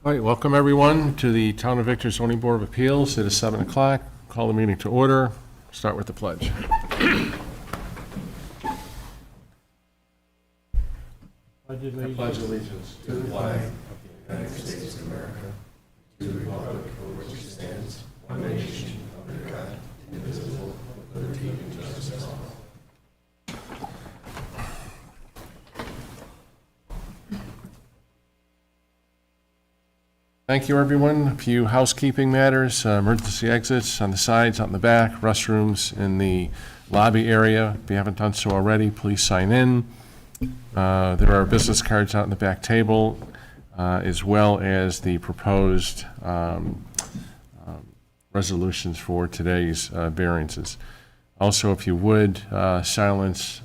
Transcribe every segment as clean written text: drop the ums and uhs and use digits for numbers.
All right, welcome everyone to the Town of Victor Zoning Board of Appeals. It is 7 o'clock. Call the meeting to order. Start with the pledge. I pledge allegiance to the flag of the United States of America, to the republic for which it stands, one nation, under God, indivisible, with liberty and justice for all. Thank you, everyone. A few housekeeping matters, emergency exits on the sides, out in the back, restrooms in the lobby area. If you haven't done so already, please sign in. There are business cards out in the back table, as well as the proposed resolutions for today's variances. Also, if you would, silence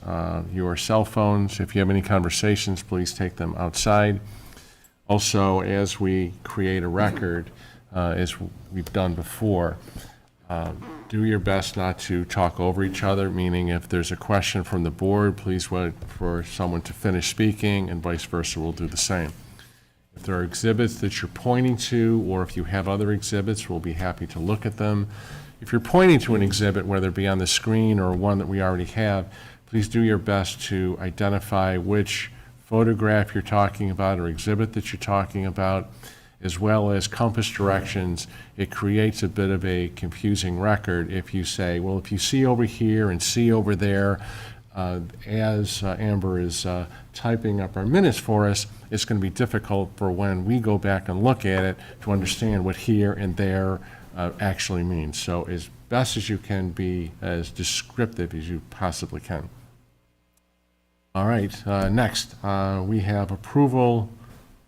your cell phones. If you have any conversations, please take them outside. Also, as we create a record, as we've done before, do your best not to talk over each other, meaning if there's a question from the board, please wait for someone to finish speaking, and vice versa, we'll do the same. If there are exhibits that you're pointing to, or if you have other exhibits, we'll be happy to look at them. If you're pointing to an exhibit, whether it be on the screen or one that we already have, please do your best to identify which photograph you're talking about or exhibit that you're talking about, as well as compass directions. It creates a bit of a confusing record if you say, well, if you see over here and see over there, as Amber is typing up our minutes for us, it's going to be difficult for when we go back and look at it to understand what here and there actually means. So as best as you can, be as descriptive as you possibly can. All right, next, we have approval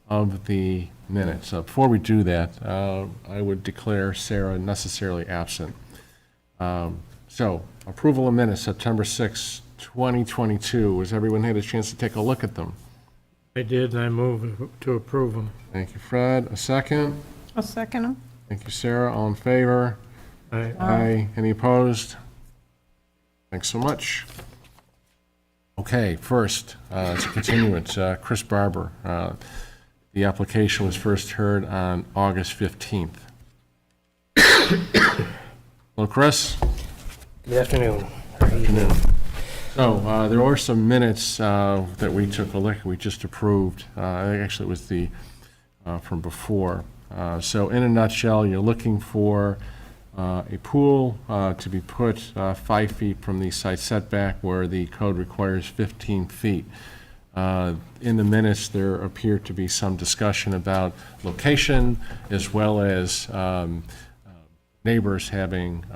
of the minutes. Before we do that, I would declare Sarah necessarily absent. So, approval of minutes, September 6, 2022. Has everyone had a chance to take a look at them? I did, and I move to approve them. Thank you, Fred. A second? I'll second them. Thank you, Sarah. All in favor? Aye. Aye. Any opposed? Thanks so much. Okay, first, it's a continuance. Chris Barber. The application was first heard on August 15th. Hello, Chris. Good afternoon. Afternoon. So there are some minutes that we took a look at. We just approved. I think actually it was the from before. So in a nutshell, you're looking for a pool to be put 5 feet from the site setback where the code requires 15 feet. In the minutes, there appeared to be some discussion about location, as well as neighbors having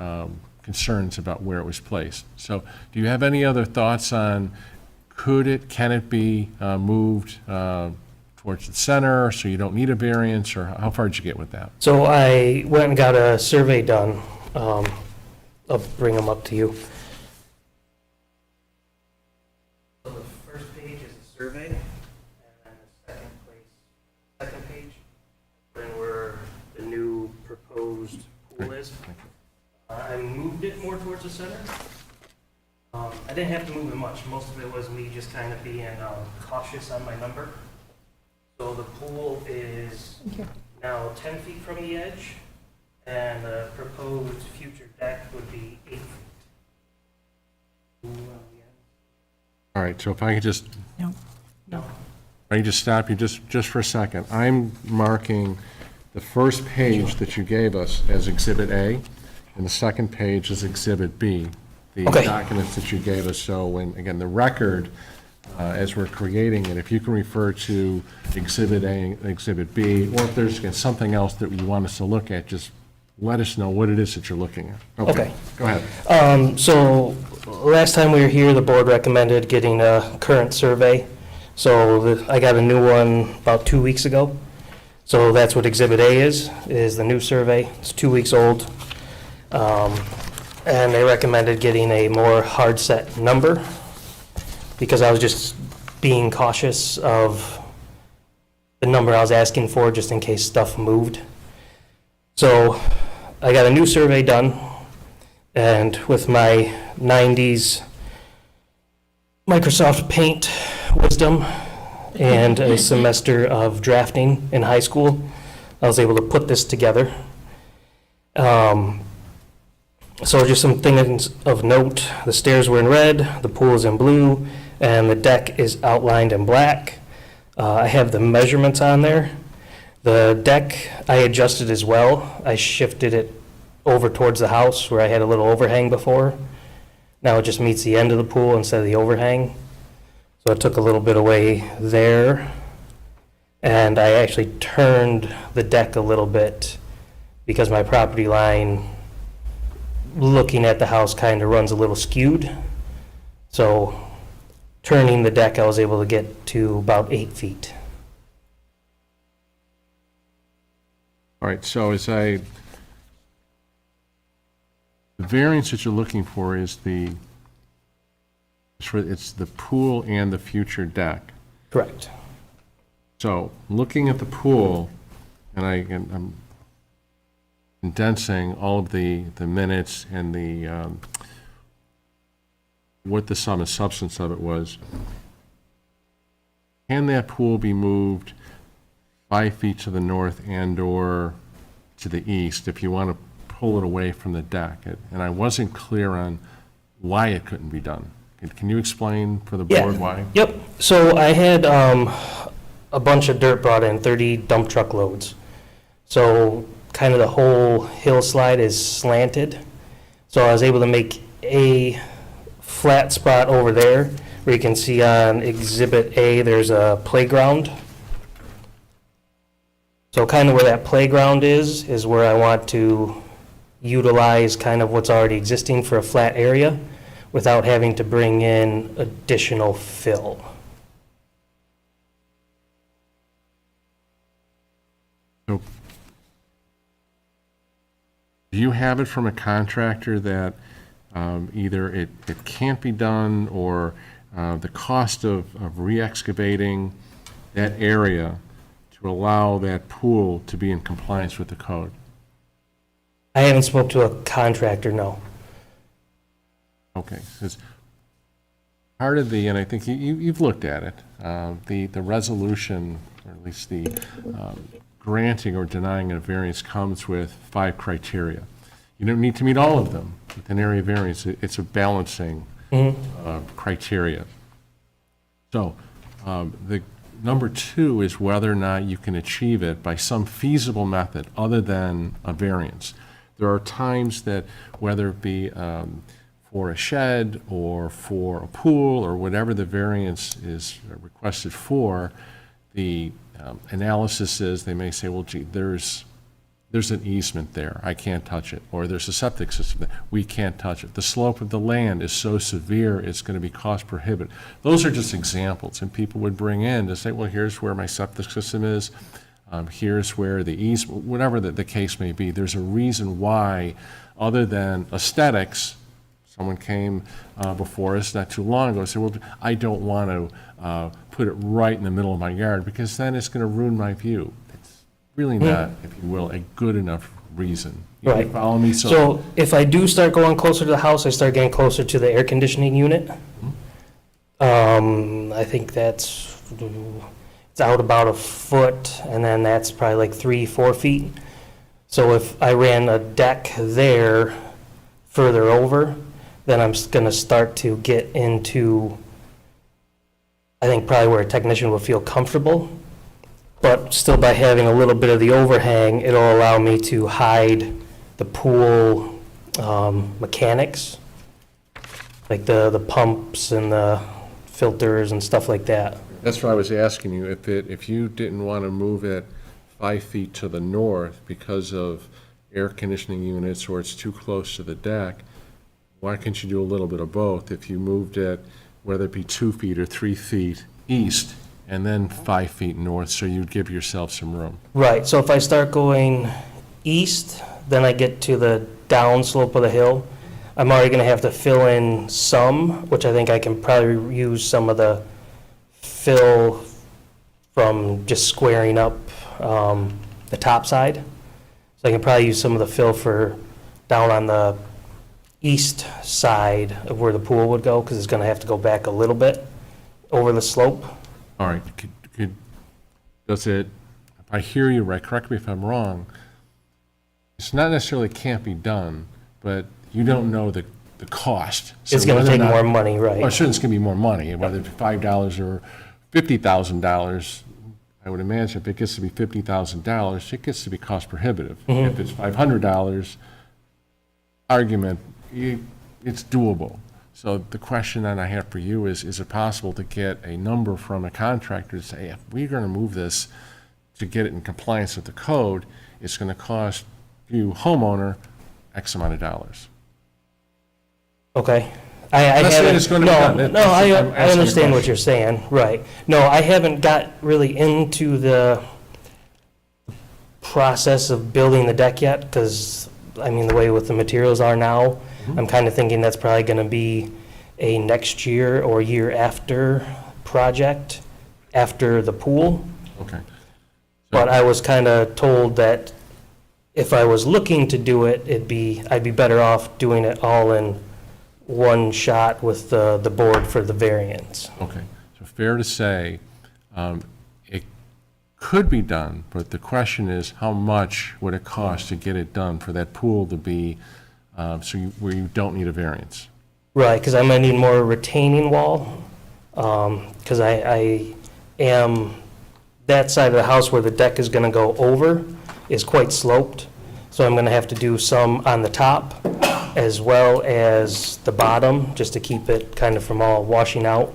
concerns about where it was placed. So do you have any other thoughts on can it be moved towards the center so you don't need a variance, or how far did you get with that? So I went and got a survey done. I'll bring them up to you. So the first page is a survey, and then the second page, then where the new proposed pool is. I moved it more towards the center. I didn't have to move it much. Most of it was me just kind of being cautious on my number. So the pool is now 10 feet from the edge, and the proposed future deck would be 8 feet. All right, so if I could just, No. I can just stop you just for a second. I'm marking the first page that you gave us as Exhibit A, and the second page is Exhibit B, the Okay. documents that you gave us. So when, again, the record, as we're creating it, if you can refer to Exhibit A and Exhibit B, or if there's something else that you want us to look at, just let us know what it is that you're looking at. Okay. Go ahead. So last time we were here, the board recommended getting a current survey. So I got a new one about 2 weeks ago. So that's what Exhibit A is the new survey. It's 2 weeks old. And they recommended getting a more hard set number because I was just being cautious of the number I was asking for just in case stuff moved. So I got a new survey done, and with my 90s Microsoft Paint wisdom and a semester of drafting in high school, I was able to put this together. So just some things of note, the stairs were in red, the pool is in blue, and the deck is outlined in black. I have the measurements on there. The deck I adjusted as well. I shifted it over towards the house where I had a little overhang before. Now it just meets the end of the pool instead of the overhang. So it took a little bit away there. And I actually turned the deck a little bit because my property line, looking at the house, kind of runs a little skewed. So turning the deck, I was able to get to about 8 feet. All right, so the variance that you're looking for is it's the pool and the future deck. Correct. So, looking at the pool, and I'm condensing all of the minutes and the, what the sum and substance of it was, can that pool be moved 5 feet to the north and/or to the east if you want to pull it away from the deck? And I wasn't clear on why it couldn't be done. Can you explain for the board why? Yep. So I had a bunch of dirt brought in, 30 dump truck loads. So kind of the whole hillside is slanted. So I was able to make a flat spot over there where you can see on Exhibit A, there's a playground. So kind of where that playground is where I want to utilize kind of what's already existing for a flat area without having to bring in additional fill. So, do you have it from a contractor that either it can't be done, or the cost of re-excavating that area to allow that pool to be in compliance with the code? I haven't spoke to a contractor, no. Okay, because part of the, and I think you've looked at it, the resolution, or at least the granting or denying a variance comes with 5 criteria. You don't need to meet all of them with an area variance. It's a balancing criteria. So the number 2 is whether or not you can achieve it by some feasible method other than a variance. There are times that, whether it be for a shed or for a pool or whatever the variance is requested for, the analysis is, they may say, well, gee, there's an easement there, I can't touch it, or there's a septic system there, we can't touch it. The slope of the land is so severe, it's going to be cost prohibitive. Those are just examples, and people would bring in to say, well, here's where my septic system is, here's where the easement, whatever the case may be. There's a reason why, other than aesthetics. Someone came before us not too long ago and said, well, I don't want to put it right in the middle of my yard because then it's going to ruin my view. It's really not, if you will, a good enough reason. You Right. follow me? So if I do start going closer to the house, I start getting closer to the air conditioning unit. I think it's out about 1 foot, and then that's probably like 3-4 feet. So if I ran a deck there further over, then I'm going to start to get into, I think, probably where a technician will feel comfortable. But still, by having a little bit of the overhang, it'll allow me to hide the pool mechanics, like the pumps and the filters and stuff like that. That's why I was asking you, if you didn't want to move it 5 feet to the north because of air conditioning units or it's too close to the deck, why can't you do a little bit of both? If you moved it, whether it be 2 feet or 3 feet east, and then 5 feet north, so you'd give yourself some room. Right, so if I start going east, then I get to the downslope of the hill. I'm already going to have to fill in some, which I think I can probably use some of the fill from just squaring up the top side. So I can probably use some of the fill for down on the east side of where the pool would go, because it's going to have to go back a little bit over the slope. All right, does it, if I hear you, right, correct me if I'm wrong, it's not necessarily can't be done, but you don't know the cost. So It's gonna whether or take not- more money, Well, right? sure, it's gonna be more money, whether it's $5 or $50,000, I would imagine if it gets to be $50,000, it gets to be cost prohibitive. If it's $500, argument, it's doable. So the question that I have for you is it possible to get a number from a contractor to say, if we're gonna move this to get it in compliance with the code, it's gonna cost you, homeowner, X amount of dollars? Okay. I Let's say haven't, it's gonna be done. no, That's- I'm I asking a understand what question. you're saying, right. No, I haven't got really into the process of building the deck yet, because, I mean, the way with the materials are now, I'm kind of thinking that's probably gonna be a next year or year after project, after the pool. Okay. But I was kind of told that if I was looking to do it, I'd be better off doing it all in one shot with the board for the variance. Okay, so fair to say, it could be done, but the question is, how much would it cost to get it done for that pool to be, where you don't need a variance? Right, because I'm gonna need more retaining wall, because I am, that side of the house where the deck is gonna go over is quite sloped, so I'm gonna have to do some on the top as well as the bottom, just to keep it kind of from all washing out. All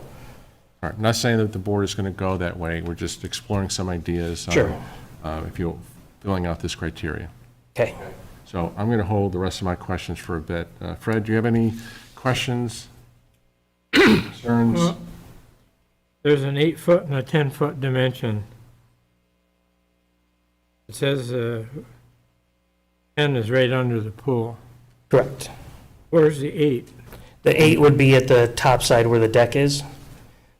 right, I'm not saying that the board is going to go that way, we're just exploring some ideas on, Sure. If you're filling out this criteria. Okay. So I'm going to hold the rest of my questions for a bit. Fred, do you have any questions, concerns? Well, there's an 8-foot and a 10-foot dimension. It says 10 is right under the pool. Correct. Where's the 8? The 8 would be at the top side where the deck is,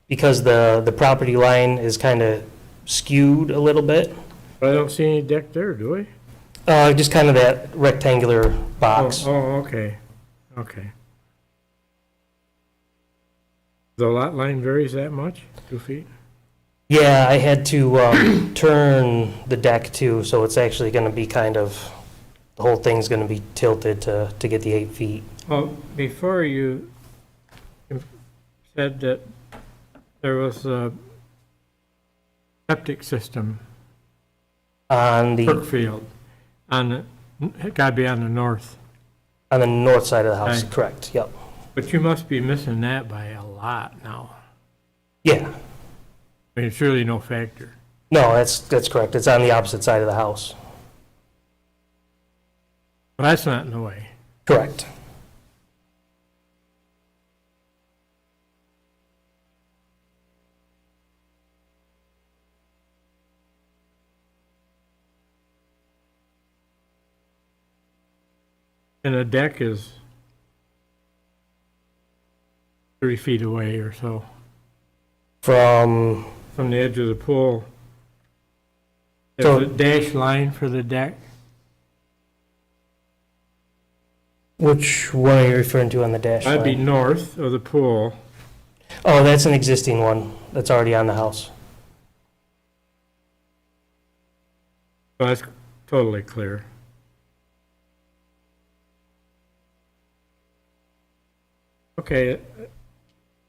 because the property line is kind of skewed a little bit. I don't see any deck there, do we? Just kind of that rectangular box. Oh, okay, okay. The lot line varies that much, 2 feet? Yeah, I had to turn the deck too, so it's actually going to be kind of, the whole thing's going to be tilted to get the 8 feet. Well, before you said that there was a septic system, On the Brookfield, it gotta be on the north, north side of the house, Right. correct, yep. but you must be missing that by a lot now. Yeah, I mean, it's really no factor. no, that's correct, it's on the opposite side of the house, Well, that's not in the way. correct. And the deck is 30 feet away or so From, from the edge of the pool. So- There's a dash line for the deck. which one are you referring to on the dash That'd be line? north of the pool. Oh, that's an existing one, that's already on the house. So that's totally clear. Okay,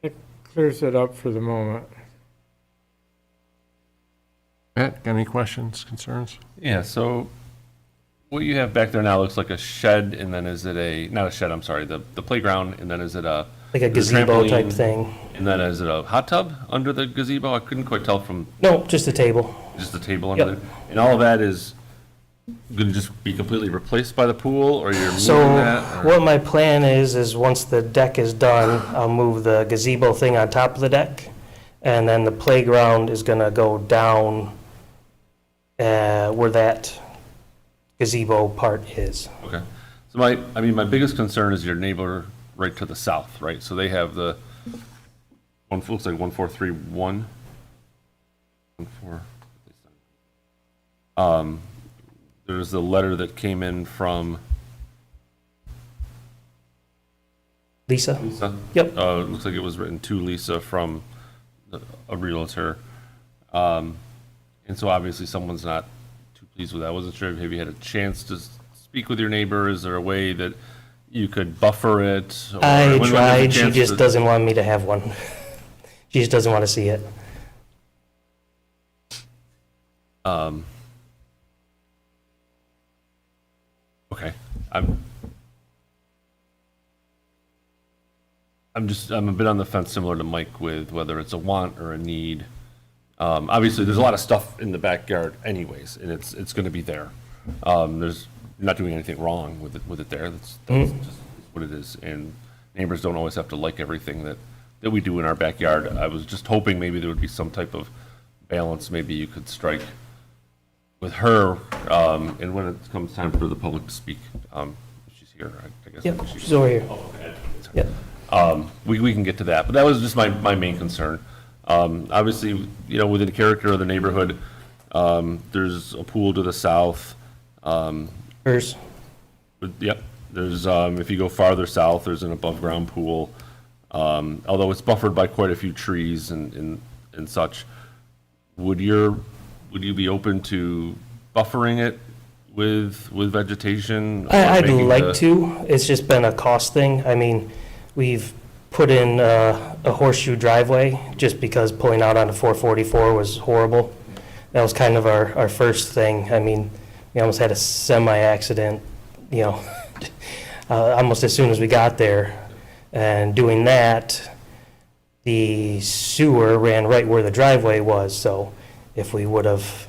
it clears it up for the moment. Matt, got any questions, concerns? Yeah, so what you have back there now looks like a shed, and then is it not a shed, I'm sorry, the playground, and then is it a, Like a The gazebo type trampoline. thing. and then is it a hot tub under the gazebo? I couldn't quite tell from No, just a table. just the table under Yep. there. And all of that is gonna just be completely replaced by the pool, or you're moving So that? or- what my plan is once the deck is done, I'll move the gazebo thing on top of the deck, and then the playground is gonna go down where that gazebo part is. Okay. So my biggest concern is your neighbor right to the south, right? So they have the looks like 1431. 14. There's the letter that came in from Lisa? Lisa. Yep. It looks like it was written to Lisa from a realtor. And so obviously someone's not too pleased with that. I wasn't sure if maybe you had a chance to speak with your neighbor. Is there a way that you could buffer it? Or I when there's a tried, she chance just to- doesn't want me to have one. She just doesn't want to see it. Okay, I'm a bit on the fence, similar to Mike, with whether it's a want or a need. Obviously, there's a lot of stuff in the backyard anyways, and it's gonna be there. There's not doing anything wrong with it there, that's just what it is, and neighbors don't always have to like everything that we do in our backyard. I was just hoping maybe there would be some type of balance, maybe you could strike with her, and when it comes time for the public to speak, if she's here, I guess. Yep, she's over here. Oh, okay. Yep. We can get to that, but that was just my main concern. Obviously, within the character of the neighborhood, there's a pool to the south. Hers. Yep, there's, if you go farther south, there's an above-ground pool. Although it's buffered by quite a few trees and such. Would you be open to buffering it with vegetation? or I'd making like the- to. It's just been a cost thing. I mean, we've put in a horseshoe driveway just because pulling out onto 444 was horrible. That was kind of our first thing. I mean, we almost had a semi-accident, almost as soon as we got there. And doing that, the sewer ran right where the driveway was, so if we would have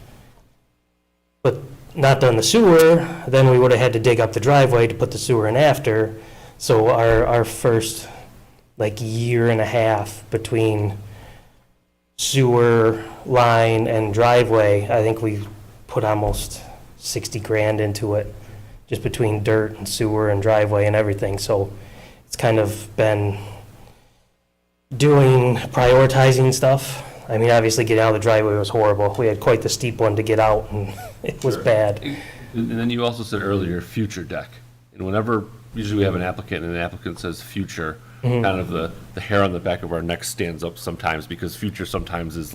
not done the sewer, then we would have had to dig up the driveway to put the sewer in after. So our first, year and a half between sewer line and driveway, I think we put almost 60 grand into it, just between dirt and sewer and driveway and everything. So it's kind of been prioritizing stuff. I mean, obviously getting out of the driveway was horrible. We had quite the steep one to get out, and it was bad. And then you also said earlier, future deck. And whenever, usually we have an applicant and the applicant says future, kind of the hair on the back of our neck stands up sometimes, because future sometimes is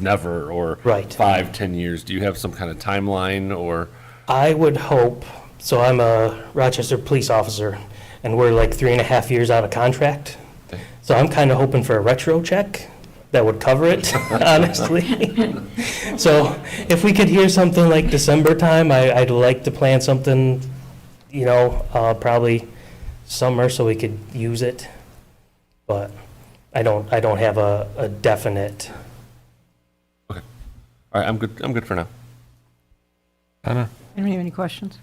never, or Right. 5, 10 years. Do you have some kind of timeline, or? I would hope, so I'm a Rochester police officer, and we're 3.5 years out of contract. Okay. So I'm kind of hoping for a retro check that would cover it, honestly. So if we could hear something like December time, I'd like to plan something, probably summer so we could use it. But I don't have a definite. Okay. All right, I'm good for now. Anna? Anybody have any questions?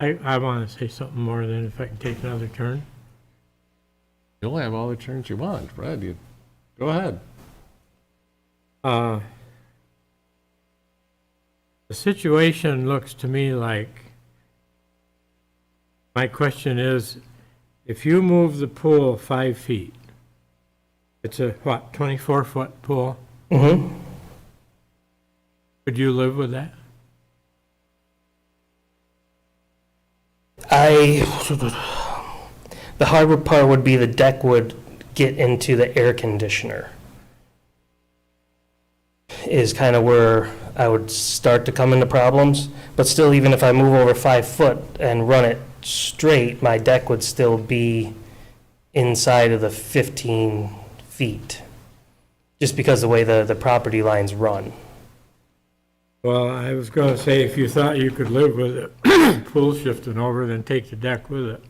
I want to say something more than if I can take another turn. You'll have all the turns you want, Brad. Go ahead. The situation looks to me like, my question is, if you move the pool 5 feet, it's a, 24-foot pool, Mm-hmm. could you live with that? The hardwood part would be the deck would get into the air conditioner. Is kind of where I would start to come into problems. But still, even if I move over 5 foot and run it straight, my deck would still be inside of the 15 feet. Just because of the way the property lines run. Well, I was going to say, if you thought you could live with it, pool shifting over, then take the deck with it.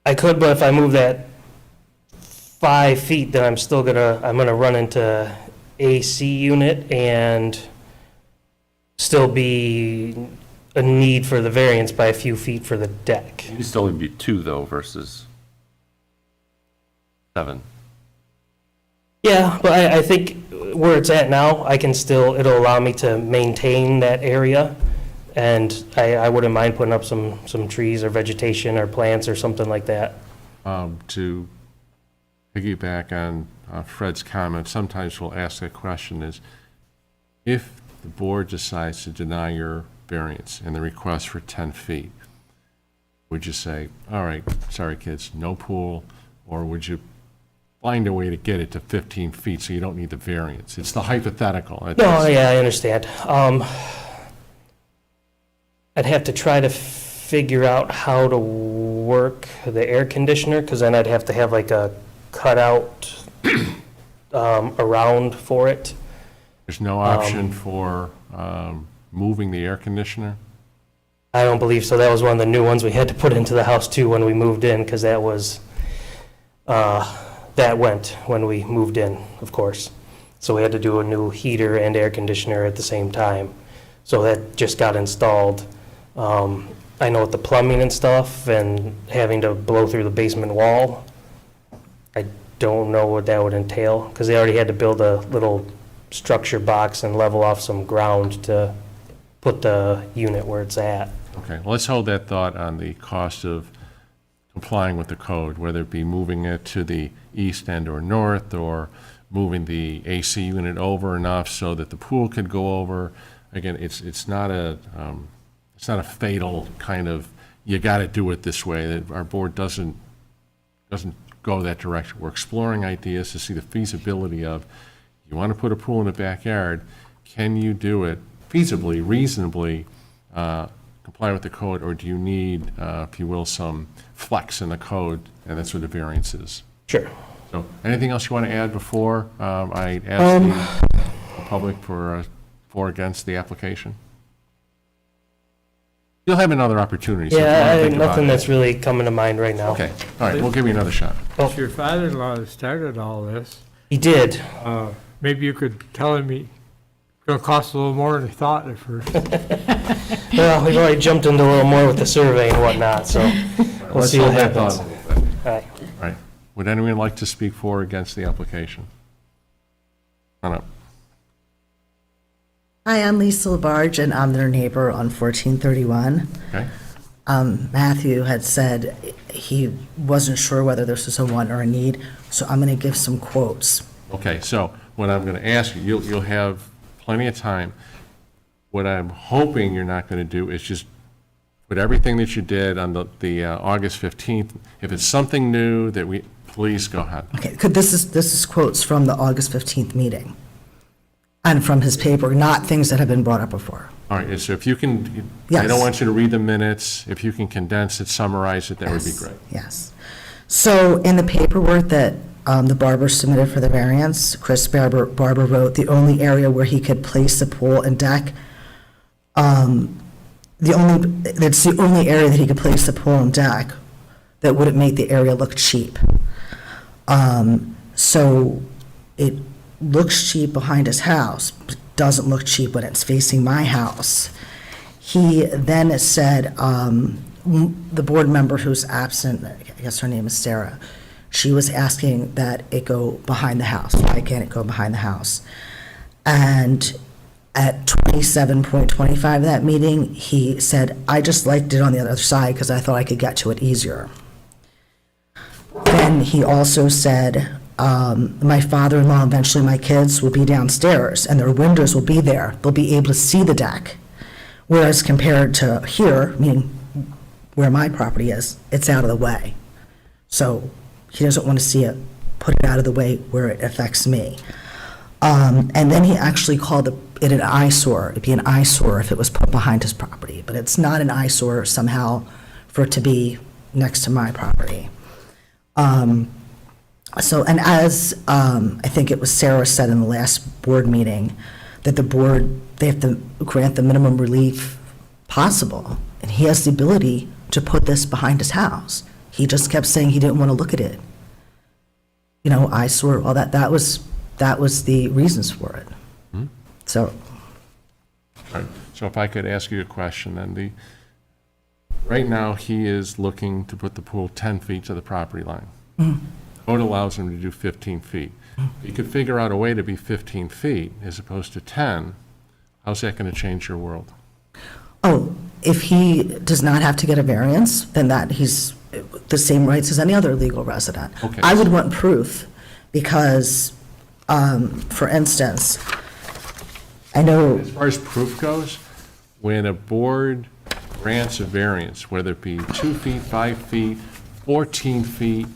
I could, but if I move that 5 feet, then I'm gonna run into AC unit and still be a need for the variance by a few feet for the deck. You still would be 2 though versus 7. Yeah, but I think where it's at now, it'll allow me to maintain that area. And I wouldn't mind putting up some trees or vegetation or plants or something like that. To piggyback on Fred's comment, sometimes we'll ask that question is, if the board decides to deny your variance and the request for 10 feet, would you say, all right, sorry kids, no pool, or would you find a way to get it to 15 feet so you don't need the variance? It's the hypothetical. No, yeah, I understand. I'd have to try to figure out how to work the air conditioner, because then I'd have to have like a cutout around for it. There's no option for moving the air conditioner? I don't believe so. That was one of the new ones we had to put into the house too when we moved in, because that was, that went when we moved in, of course. So we had to do a new heater and air conditioner at the same time. So that just got installed. I know with the plumbing and stuff and having to blow through the basement wall, I don't know what that would entail, because they already had to build a little structure box and level off some ground to put the unit where it's at. Okay, well, let's hold that thought on the cost of complying with the code, whether it be moving it to the east end or north, or moving the AC unit over enough so that the pool could go over. Again, it's not a fatal kind of, you got to do it this way. That our board doesn't go that direction. We're exploring ideas to see the feasibility of, you want to put a pool in the backyard, can you do it feasibly, reasonably, comply with the code, or do you need, if you will, some flex in the code, and that's where the variance is? Sure. So, anything else you want to add before I ask the public for or against the application? You'll have another opportunity. So if you wanna Yeah, think about nothing it- that's really coming to mind right now. Okay, all right, we'll give you another shot. It's your father-in-law that started all this. He did. Maybe you could tell him it's gonna cost a little more than he thought at first. Well, we've already jumped into a little more with the survey and whatnot, so we'll Let's see what hold that thought happens. a little bit. All right. All right, would anyone like to speak for or against the application? Come on up. Hi, I'm Lisa Labarge, and I'm their neighbor on 1431. Okay, Matthew had said he wasn't sure whether this was a want or a need, so I'm going to give some quotes. okay, so what I'm going to ask you, you'll have plenty of time. What I'm hoping you're not going to do is just put everything that you did on the August 15th. If it's something new that please go ahead. Okay, this is quotes from the August 15th meeting, and from his paper, not things that have been brought up before. All right, so if you can, I Yes. don't want you to read the minutes. If you can condense it, summarize it, that would be Yes, great. Yes. So in the paperwork that the barber submitted for the variance, Chris Barber wrote, the only area where he could place the pool and deck, that's the only area that he could place the pool and deck that wouldn't make the area look cheap. So it looks cheap behind his house, but doesn't look cheap when it's facing my house. He then said, the board member who's absent, I guess her name is Sarah, she was asking that it go behind the house. Why can't it go behind the house? And at 27.25 of that meeting, he said, I just liked it on the other side because I thought I could get to it easier. Then he also said, my father-in-law, eventually my kids, will be downstairs and their windows will be there. They'll be able to see the deck. Whereas compared to here, meaning where my property is, it's out of the way. So he doesn't want to see it, put it out of the way where it affects me. And then he actually called it an eyesore. It'd be an eyesore if it was put behind his property, but it's not an eyesore somehow for it to be next to my property. So, and as I think it was Sarah said in the last board meeting, that the board, they have to grant the minimum relief possible, and he has the ability to put this behind his house. He just kept saying he didn't want to look at it. You know, eyesore, all that, that was the reasons for it. So, All right, so if I could ask you a question, then right now, he is looking to put the pool 10 feet to the property line. Code allows him to do 15 feet. If you could figure out a way to be 15 feet as opposed to 10, how's that going to change your world? oh, if he does not have to get a variance, then that he's the same rights as any other legal resident. Okay. I would want proof, because, for instance, I know, As far as proof goes, when a board grants a variance, whether it be 2 feet, 5 feet, 14 feet,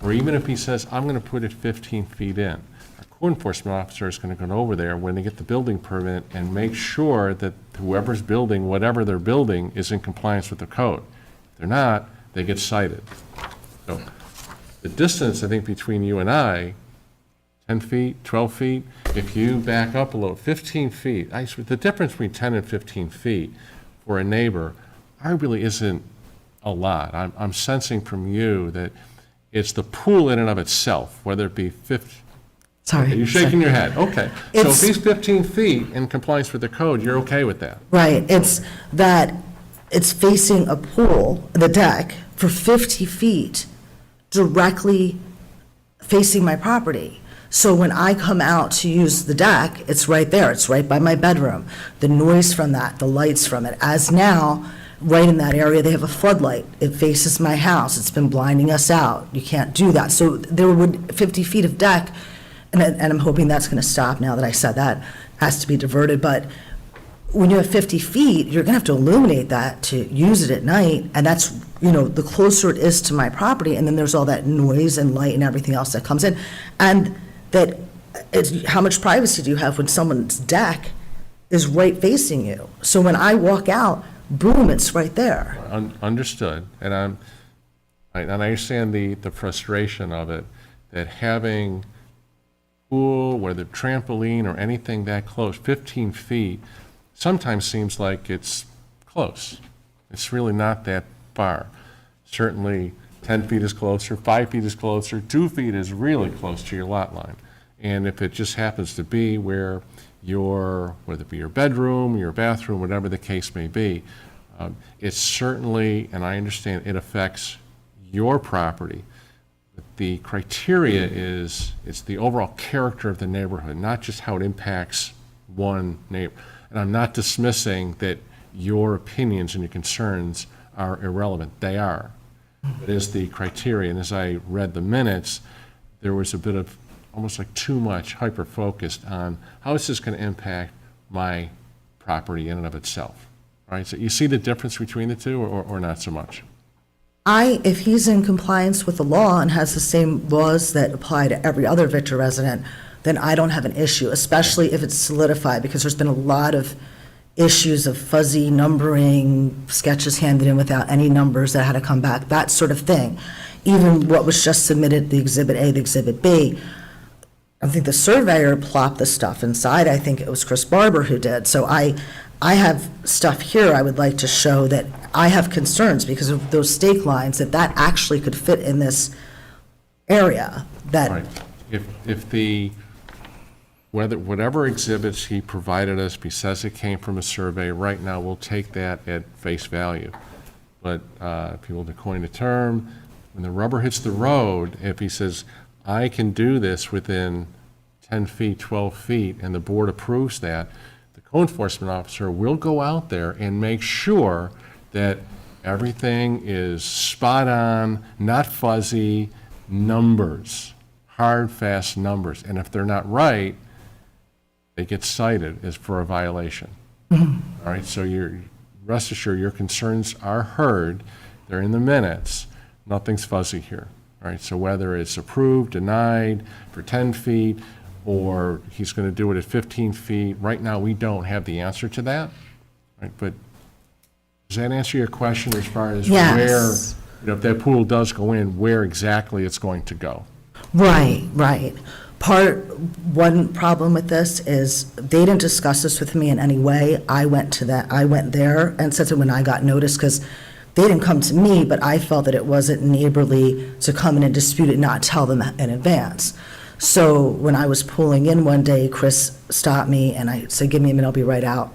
or even if he says, I'm going to put it 15 feet in, our code enforcement officer is going to go over there when they get the building permit and make sure that whoever's building, whatever they're building, is in compliance with the code. If they're not, they get cited. So the distance, I think, between you and I, 10 feet, 12 feet, if you back up a little, 15 feet, the difference between 10 and 15 feet for a neighbor, really isn't a lot. I'm sensing from you that it's the pool in and of itself, whether it be 50. Sorry. You're shaking your head, okay. So if It's- he's 15 feet in compliance with the code, you're okay with that? Right, it's that it's facing a pool, the deck, for 50 feet directly facing my property. So when I come out to use the deck, it's right there, it's right by my bedroom. The noise from that, the lights from it, as now, right in that area, they have a floodlight. It faces my house, it's been blinding us out. You can't do that. So there would, 50 feet of deck, and I'm hoping that's going to stop now that I said that, has to be diverted, but when you have 50 feet, you're going to have to illuminate that to use it at night, and that's, the closer it is to my property, and then there's all that noise and light and everything else that comes in, and that, it's, how much privacy do you have when someone's deck is right facing you? So when I walk out, boom, it's right there. Understood, and I understand the frustration of it, that having pool, whether trampoline or anything that close, 15 feet, sometimes seems like it's close. It's really not that far. Certainly, 10 feet is closer, 5 feet is closer, 2 feet is really close to your lot line. And if it just happens to be where whether it be your bedroom, your bathroom, whatever the case may be, it's certainly, and I understand, it affects your property. But the criteria is, it's the overall character of the neighborhood, not just how it impacts one neighbor. And I'm not dismissing that your opinions and your concerns are irrelevant. They are. It is the criteria, and as I read the minutes, there was a bit of almost like too much hyper-focused on how is this going to impact my property in and of itself, right? So you see the difference between the two, or not so much? If he's in compliance with the law and has the same laws that apply to every other Victor resident, then I don't have an issue, especially if it's solidified, because there's been a lot of issues of fuzzy numbering, sketches handed in without any numbers that had to come back, that sort of thing. Even what was just submitted, the Exhibit A, the Exhibit B, I think the surveyor plopped the stuff inside. I think it was Chris Barber who did. So I have stuff here I would like to show that I have concerns because of those stake lines, that actually could fit in this area. That Right. Whatever exhibits he provided us, he says it came from a survey, right now, we'll take that at face value. But if you will to coin a term, when the rubber hits the road, if he says, I can do this within 10 feet, 12 feet, and the board approves that, the code enforcement officer will go out there and make sure that everything is spot on, not fuzzy, numbers, hard, fast numbers. And if they're not right, they get cited as for a violation. All right, so rest assured, your concerns are heard. They're in the minutes. Nothing's fuzzy here. All right, so whether it's approved, denied for 10 feet, or he's going to do it at 15 feet, right now, we don't have the answer to that. Right, but does that answer your question as far as Yes. where, if that pool does go in, where exactly it's going to go? Right. One problem with this is they didn't discuss this with me in any way. I went there and said to when I got notice, because they didn't come to me, but I felt that it wasn't neighborly to come in and dispute it, not tell them in advance. So when I was pulling in one day, Chris stopped me and I said, give me a minute, I'll be right out.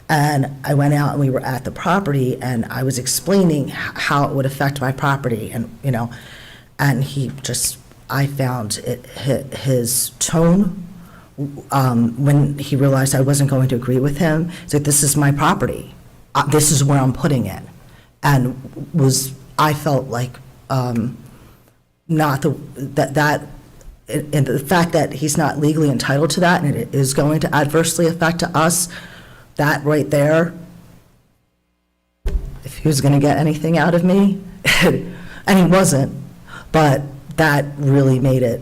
And I went out and we were at the property and I was explaining how it would affect my property and, and I found it hit his tone when he realized I wasn't going to agree with him. He's like, this is my property. This is where I'm putting it. And I felt like not the fact that he's not legally entitled to that and it is going to adversely affect us, that right there, if he was going to get anything out of me, and he wasn't, but that really made it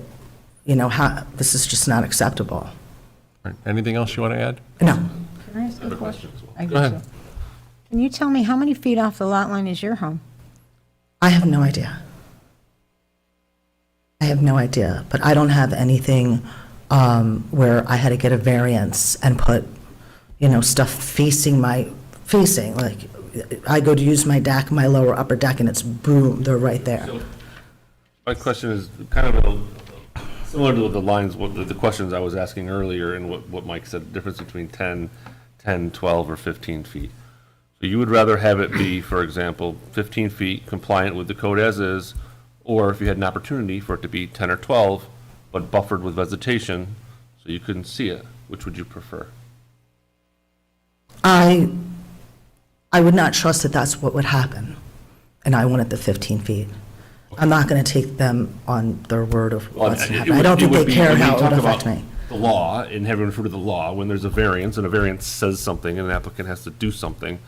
this is just not acceptable. All right, anything else you want to add? No, Can I ask a question? I Go ahead. guess so. Can you tell me how many feet off the lot line is your home? I have no idea. I have no idea, but I don't have anything where I had to get a variance and put, stuff facing, like, I go to use my deck, my lower upper deck, and it's boom, they're right there. My question is kind of similar to the lines, the questions I was asking earlier and what Mike said, the difference between 10, 12, or 15 feet. So you would rather have it be, for example, 15 feet compliant with the code as is, or if you had an opportunity for it to be 10 or 12, but buffered with vegetation, so you couldn't see it, which would you prefer? I would not trust that that's what would happen, and I wanted the 15 feet. I'm not going to take them on their word of what's It happening. I would- don't it think would they be- care when you how it would talk affect about me. The law, and having referred to the law, when there's a variance, and a variance says something, and an applicant has to do something,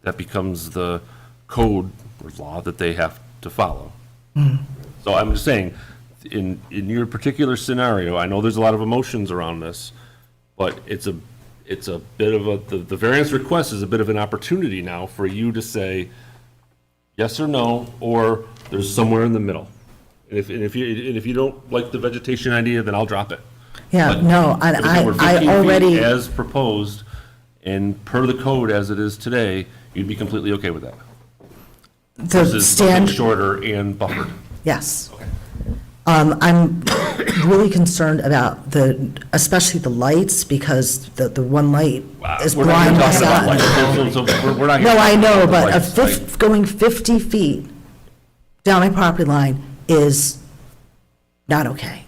that becomes the code or law that they have to follow. So I'm just saying, in your particular scenario, I know there's a lot of emotions around this, but it's a bit of the variance request is a bit of an opportunity now for you to say yes or no, or there's somewhere in the middle. And if you don't like the vegetation idea, then I'll drop it. Yeah, But no, if it were 15 I feet already, as proposed, and per the code as it is today, you'd be completely okay with that? the Versus something stand, shorter and buffered? yes. I'm really concerned about especially the lights, because the one light is We're not even blind my talking about son. lights, so we're not. No, I know, but Lights, going 50 feet down my property line is not okay.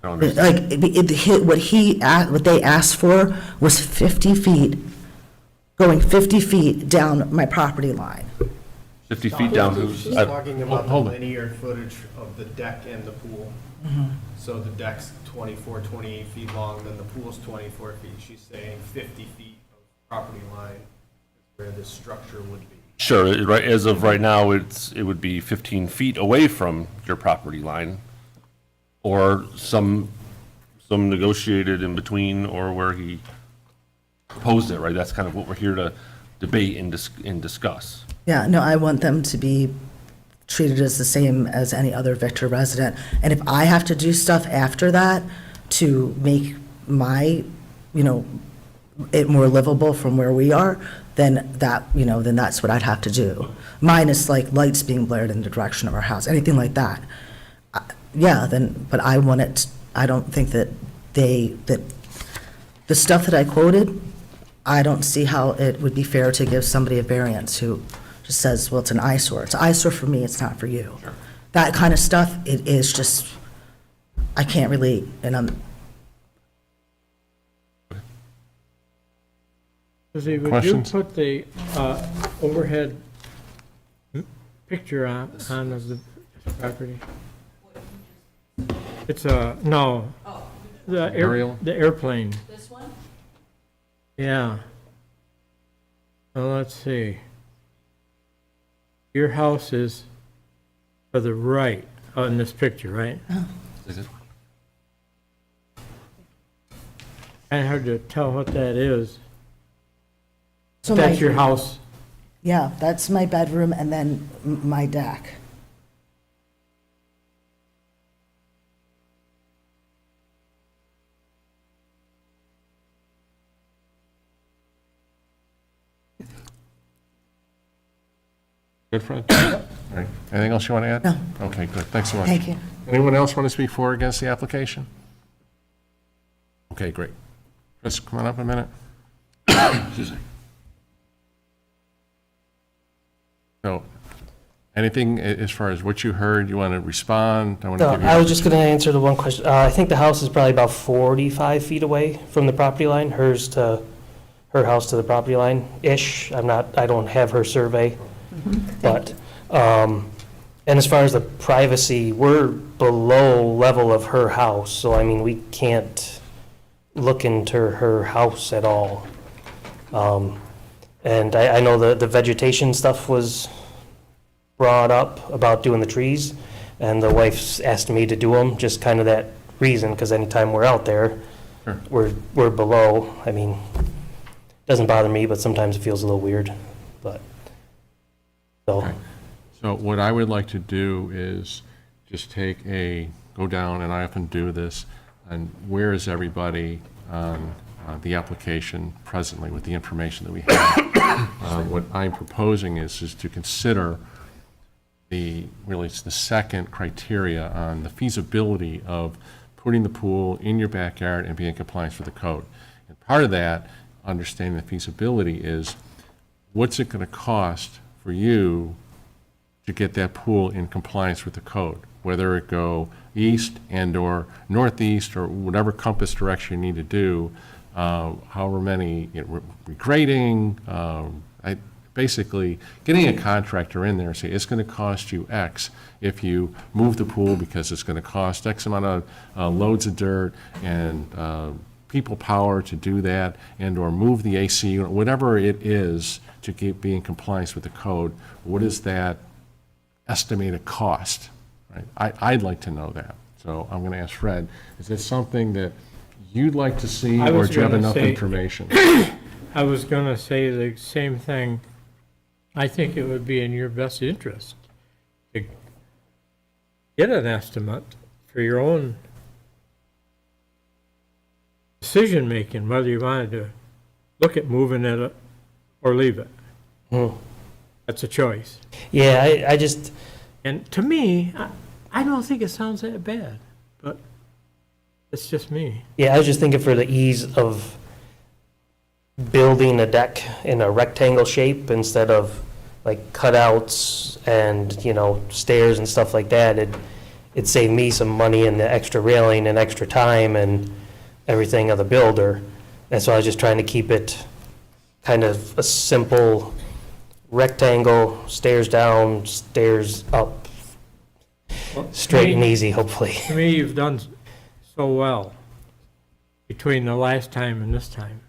I don't understand. Like, what they asked for was 50 feet, going 50 feet down my property line. 50 feet down. She's talking about the hold it. linear footage of the deck and the pool. So the deck's 24, 28 feet long, then the pool's 24 feet. She's saying 50 feet of property line is where this structure would be. Sure, right, as of right now, it would be 15 feet away from your property line, or some negotiated in between, or where he proposed it, right? That's kind of what we're here to debate and discuss. Yeah, no, I want them to be treated as the same as any other Victor resident. And if I have to do stuff after that to make my, it more livable from where we are, then that's what I'd have to do. Minus like lights being blared in the direction of our house, anything like that. Yeah, but I want it, I don't think that the stuff that I quoted, I don't see how it would be fair to give somebody a variance who just says, well, it's an eyesore. It's an eyesore for me, it's not for you. That kind of stuff, it is just, I can't relate, and Suzie, would you Questions? put the overhead picture on of the property? It's no. The Aerial? The airplane. This one? Yeah. Well, let's see. Your house is to the right in this picture, right? Is it? Kind of hard to tell what that is. so That's your house. Yeah, that's my bedroom and then my deck. Good, Fred? All right. Anything else you want to add? No. Okay, good, thanks so much. Thank you. Anyone else want to speak for or against the application? Okay, great. Chris, come on up a minute. Excuse me. So, anything as far as what you heard, you want to respond? I want to No, give you. I was just going to answer the one question. I think the house is probably about 45 feet away from the property line, her house to the property line-ish. I don't have her survey. But, and as far as the privacy, we're below level of her house, so I mean, we can't look into her house at all. And I know the vegetation stuff was brought up about doing the trees, and the wife's asked me to do them, just kind of that reason, because anytime we're out there, Sure. we're below. I mean, doesn't bother me, but sometimes it feels a little weird, but, so, Okay. So what I would like to do is just go down, and I often do this, and where is everybody on the application presently with the information that we have? What I'm proposing is to consider it's the second criteria on the feasibility of putting the pool in your backyard and being in compliance with the code. And part of that, understanding the feasibility, is what's it going to cost for you to get that pool in compliance with the code, whether it go east and/or northeast or whatever compass direction you need to do, however many, regrading, basically getting a contractor in there and say, it's going to cost you X if you move the pool because it's going to cost X amount of loads of dirt and people power to do that, and/or move the AC unit, whatever it is to be in compliance with the code. What is that estimated cost? Right? I'd like to know that. So I'm going to ask Fred, is this something that you'd like to see, I or was do you have gonna enough say- information? I was gonna say the same thing. I think it would be in your best interest to get an estimate for your own decision-making, whether you wanted to look at moving it or leave it. hmm. That's a choice. Yeah, I just, And to me, I don't think it sounds that bad, but it's just me. yeah, I was just thinking for the ease of building a deck in a rectangle shape instead of like cutouts and, stairs and stuff like that, it'd save me some money in the extra railing and extra time and everything of the builder. And so I was just trying to keep it kind of a simple rectangle, stairs down, stairs up, straight and easy, hopefully. To me, you've done so well between the last time and this time.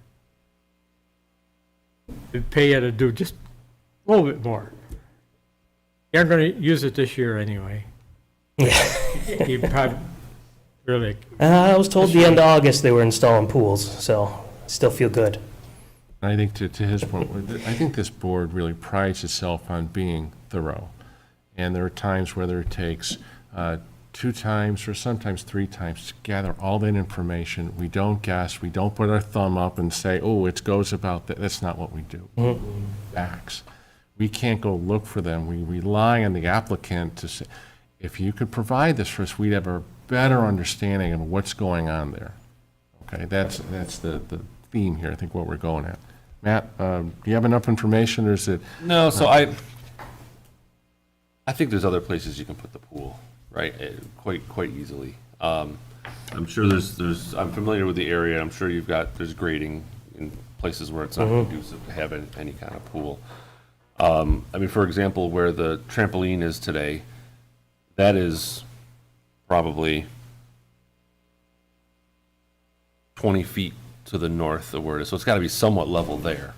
It'd pay you to do just a little bit more. You're going to use it this year anyway. Yeah. You probably really, I was told the end of August they were installing pools, so I still feel good. I think to his point, I think this board really prides itself on being thorough. And there are times whether it takes 2 times or sometimes 3 times to gather all that information. We don't guess, we don't put our thumb up and say, oh, it goes about that. That's not what we do. Facts. We can't go look for them. We rely on the applicant to say, if you could provide this for us, we'd have a better understanding of what's going on there. Okay, that's the theme here, I think, what we're going at. Matt, do you have enough information, or is it? No, so I think there's other places you can put the pool, right? Quite easily. I'm sure I'm familiar with the area. I'm sure there's grading in places where it's not conducive to have any kind of pool. I mean, for example, where the trampoline is today, that is probably 20 feet to the north of where it is. So it's got to be somewhat level there,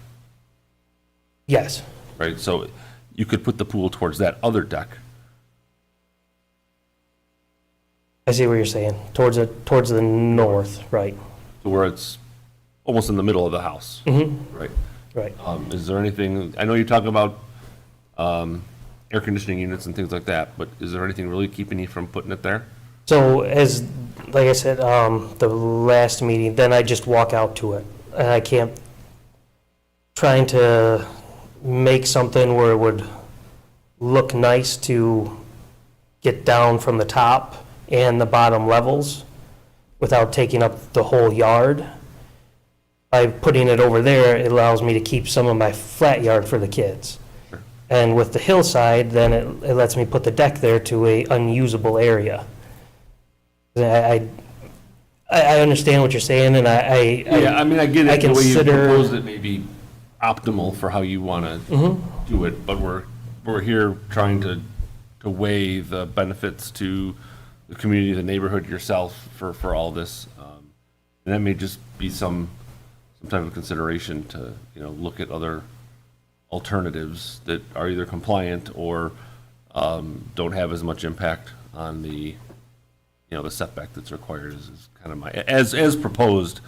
Yes. right? So you could put the pool towards that other deck. I see what you're saying. Towards the north, right? To where it's almost in the middle of the house, right? Right. Is there anything, I know you talk about air conditioning units and things like that, but is there anything really keeping you from putting it there? So like I said, the last meeting, then I just walk out to it. And I can't, trying to make something where it would look nice to get down from the top and the bottom levels without taking up the whole yard. By putting it over there, it allows me to keep some of my flat yard for the kids. And with the hillside, then it lets me put the deck there to a unusable area. I understand what you're saying, and Yeah, I mean, I get I it, the way you consider- proposed it may be optimal for how you want to do it, but we're here trying to weigh the benefits to the community, the neighborhood, yourself, for all this. And that may just be some type of consideration to, look at other alternatives that are either compliant or don't have as much impact on the the setback that's required is kind of my, as proposed,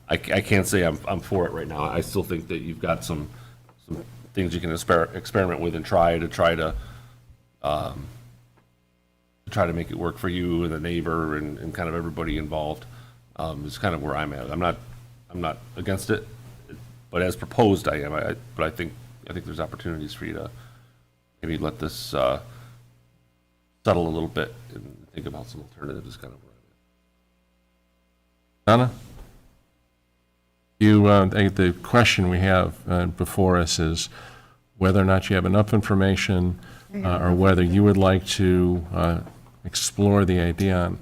I can't say I'm for it right now. I still think that you've got some things you can experiment with and try to make it work for you and the neighbor and kind of everybody involved, is kind of where I'm at. I'm not against it, but as proposed, I am. But I think there's opportunities for you to maybe let this settle a little bit and think about some alternatives. Is kind of where I'm at. Donna? The question we have before us is whether or not you have enough information or whether you would like to explore the idea on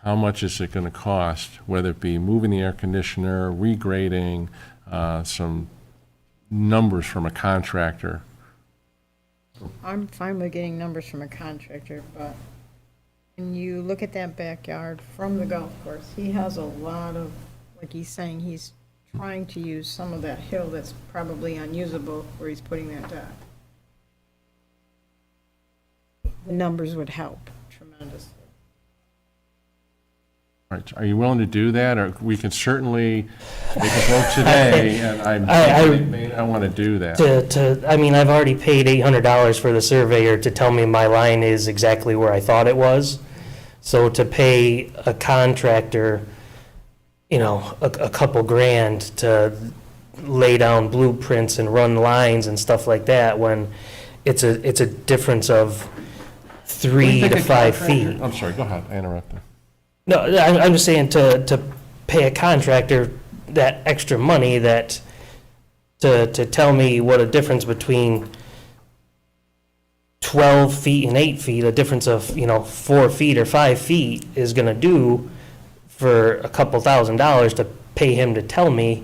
how much is it going to cost, whether it be moving the air conditioner, regrading, some numbers from a contractor. I'm fine with getting numbers from a contractor, but when you look at that backyard from the golf course, he has a lot of, like he's saying, he's trying to use some of that hill that's probably unusable where he's putting that deck. The numbers would help tremendously. All right, are you willing to do that, or we can certainly make a vote today, and I want to do that. I mean, I've already paid $800 for the surveyor to tell me my line is exactly where I thought it was. So to pay a contractor, a couple grand to lay down blueprints and run lines and stuff like that, when it's a difference of 3 to 5 feet. I'm sorry, go ahead, I interrupted. No, I'm just saying to pay a contractor that extra money to tell me what a difference between 12 feet and 8 feet, a difference of, 4 feet or 5 feet is gonna do for a couple $1,000s to pay him to tell me,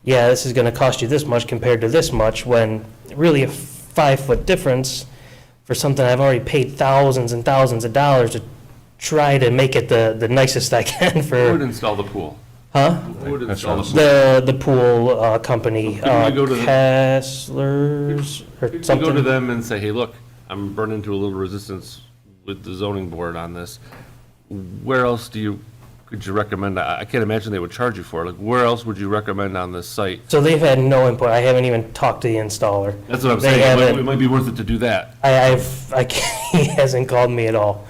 yeah, this is gonna cost you this much compared to this much, when really a 5-foot difference for something I've already paid thousands and thousands of dollars to try to make it the nicest I can Who would for, install the pool? huh? Who would That's install the awesome. pool? The pool company, Couldn't we go to the- Kessler's or You go to something. them and say, hey, look, I'm running into a little resistance with the zoning board on this. Where else could you recommend? I can't imagine they would charge you for it. Like, where else would you recommend on this site? So they've had no input. I haven't even talked to the installer. That's what I'm They saying. haven't- It might be worth it to do that. He hasn't called me at all.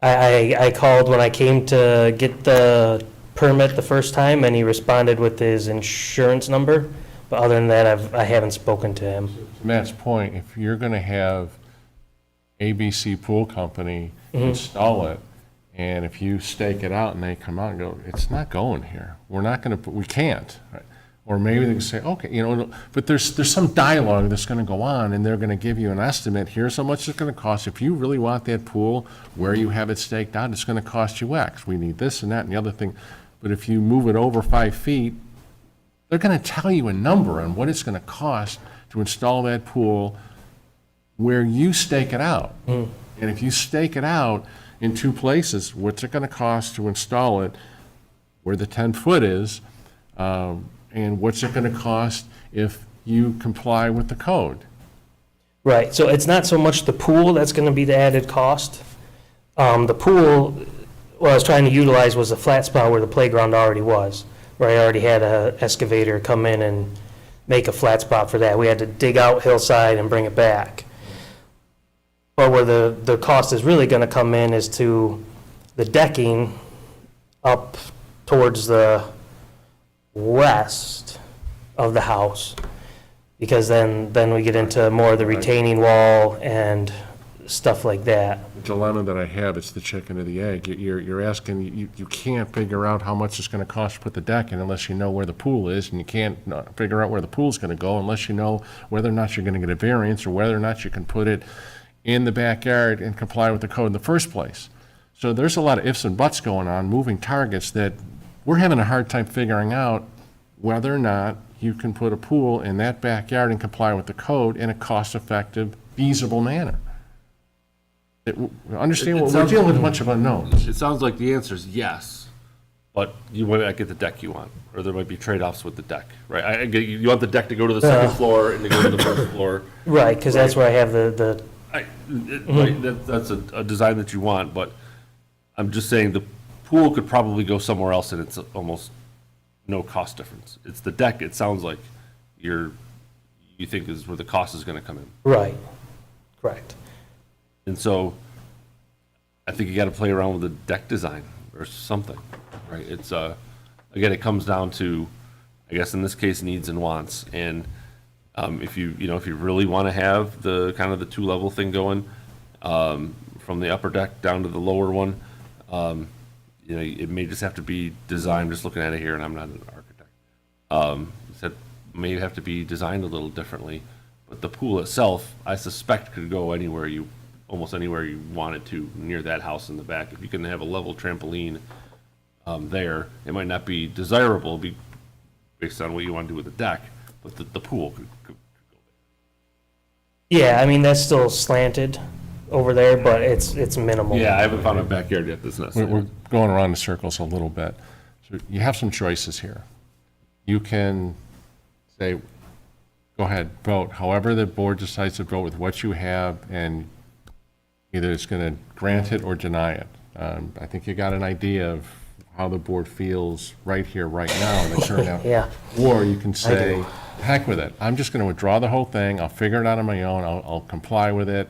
I called when I came to get the permit the first time, and he responded with his insurance number. But other than that, I haven't spoken to him. To Matt's point, if you're going to have ABC Pool Company install it, and if you stake it out and they come out and go, it's not going here, we can't. Right? Or maybe they can say, okay, but there's some dialogue that's going to go on, and they're going to give you an estimate. Here's how much it's going to cost. If you really want that pool where you have it staked out, it's going to cost you X. We need this and that and the other thing. But if you move it over 5 feet, they're going to tell you a number on what it's going to cost to install that pool where you stake it out. And if you stake it out in 2 places, what's it going to cost to install it where the 10-foot is, and what's it going to cost if you comply with the code? Right, so it's not so much the pool that's gonna be the added cost. The pool, what I was trying to utilize was a flat spot where the playground already was, where I already had a excavator come in and make a flat spot for that. We had to dig out hillside and bring it back. But where the cost is really gonna come in is to the decking up towards the west of the house, because then we get into more of the retaining wall and stuff like that. The dilemma that I have, it's the chicken or the egg. You're asking, you can't figure out how much it's going to cost to put the deck in unless you know where the pool is, and you can't figure out where the pool's going to go unless you know whether or not you're going to get a variance or whether or not you can put it in the backyard and comply with the code in the first place. So there's a lot of ifs and buts going on, moving targets, that we're having a hard time figuring out whether or not you can put a pool in that backyard and comply with the code in a cost-effective, feasible manner. Understand, It we're sounds- dealing with a bunch of unknowns. It sounds like the answer is yes, but you might not get the deck you want, or there might be trade-offs with the deck, right? I get you want the deck to go to the second floor and to go to the first floor. Right, because that's where I have the Right, that's a design that you want, but I'm just saying the pool could probably go somewhere else and it's almost no cost difference. It's the deck, it sounds like you think is where the cost is gonna come in. Right, correct. And so I think you gotta play around with the deck design or something, right? It's, again, it comes down to, I guess in this case, needs and wants. And if you really wanna have the kind of the two-level thing going, from the upper deck down to the lower one, it may just have to be designed, just looking at it here, and I'm not an architect. It may have to be designed a little differently, but the pool itself, I suspect, could go almost anywhere you want it to, near that house in the back. If you can have a level trampoline there, it might not be desirable, based on what you want to do with the deck, but the pool could go Yeah, I mean, that's still slanted over there, but it's minimal. there. Yeah, I haven't found a backyard yet that's not. We're going around in circles a little bit. So you have some choices here. You can say, go ahead, vote. However the board decides to vote with what you have, and either it's going to grant it or deny it. I think you got an idea of how the board feels right here, right now, and they turn out. Yeah. Or you can say, heck with it. I'm just going to withdraw the whole thing. I'll figure it out on my own. I'll comply with it.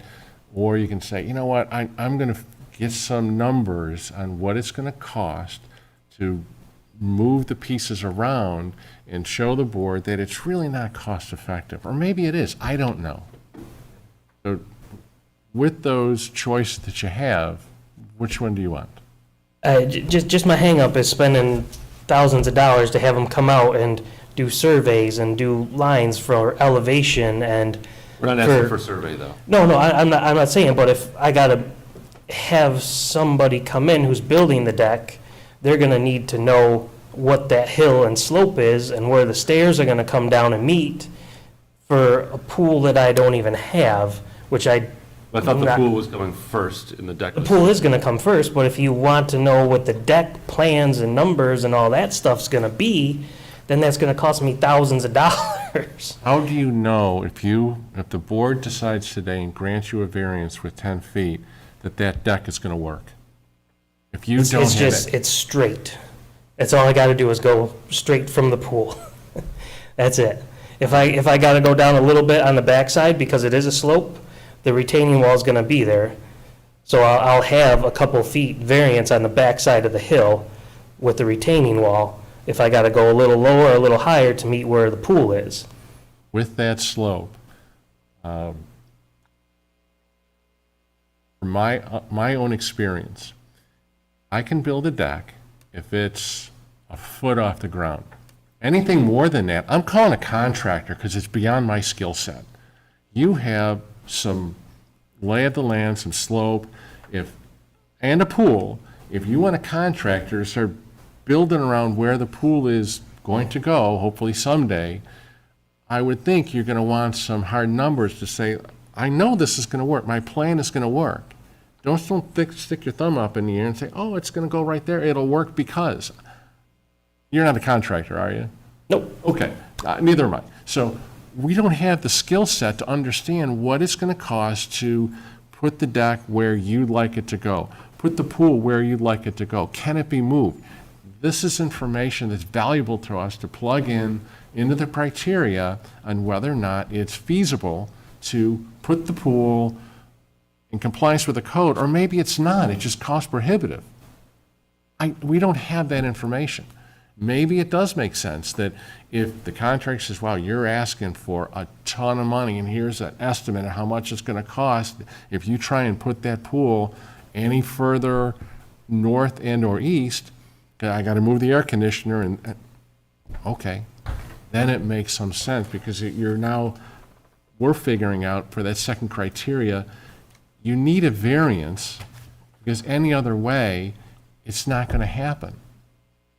Or you can say, you know what, I'm going to get some numbers on what it's going to cost to move the pieces around and show the board that it's really not cost effective. Or maybe it is, I don't know. So with those choices that you have, which one do you want? Just my hang-up is spending thousands of dollars to have them come out and do surveys and do lines for elevation and. We're not asking for a survey, though. No, I'm not saying, but if I gotta have somebody come in who's building the deck, they're gonna need to know what that hill and slope is and where the stairs are gonna come down and meet for a pool that I don't even have, which I thought the not- pool was coming first and the deck the was. pool is gonna come first, but if you want to know what the deck plans and numbers and all that stuff's gonna be, then that's gonna cost me thousands of dollars. How do you know if the board decides today and grants you a variance with 10 feet, that deck is going to work? If you don't It's have just, it, it's straight. That's all I gotta do is go straight from the pool. That's it. If I gotta go down a little bit on the backside because it is a slope, the retaining wall is gonna be there. So I'll have a couple feet variance on the backside of the hill with the retaining wall if I gotta go a little lower or a little higher to meet where the pool is. with that slope, from my own experience, I can build a deck if it's a foot off the ground. Anything more than that, I'm calling a contractor because it's beyond my skill set. You have some lay of the land, some slope, and a pool. If you want a contractor to start building around where the pool is going to go, hopefully someday, I would think you're going to want some hard numbers to say, I know this is going to work. My plan is going to work. Don't stick your thumb up in the air and say, oh, it's going to go right there. It'll work because. You're not a contractor, are you? Nope. Okay, neither am I. So we don't have the skill set to understand what it's going to cost to put the deck where you'd like it to go, put the pool where you'd like it to go. Can it be moved? This is information that's valuable to us to plug into the criteria on whether or not it's feasible to put the pool in compliance with the code, or maybe it's not, it's just cost prohibitive. We don't have that information. Maybe it does make sense that if the contractor says, wow, you're asking for a ton of money and here's an estimate of how much it's going to cost, if you try and put that pool any further north and or east, I got to move the air conditioner and, okay, then it makes some sense because we're figuring out for that second criteria, you need a variance because any other way, it's not going to happen.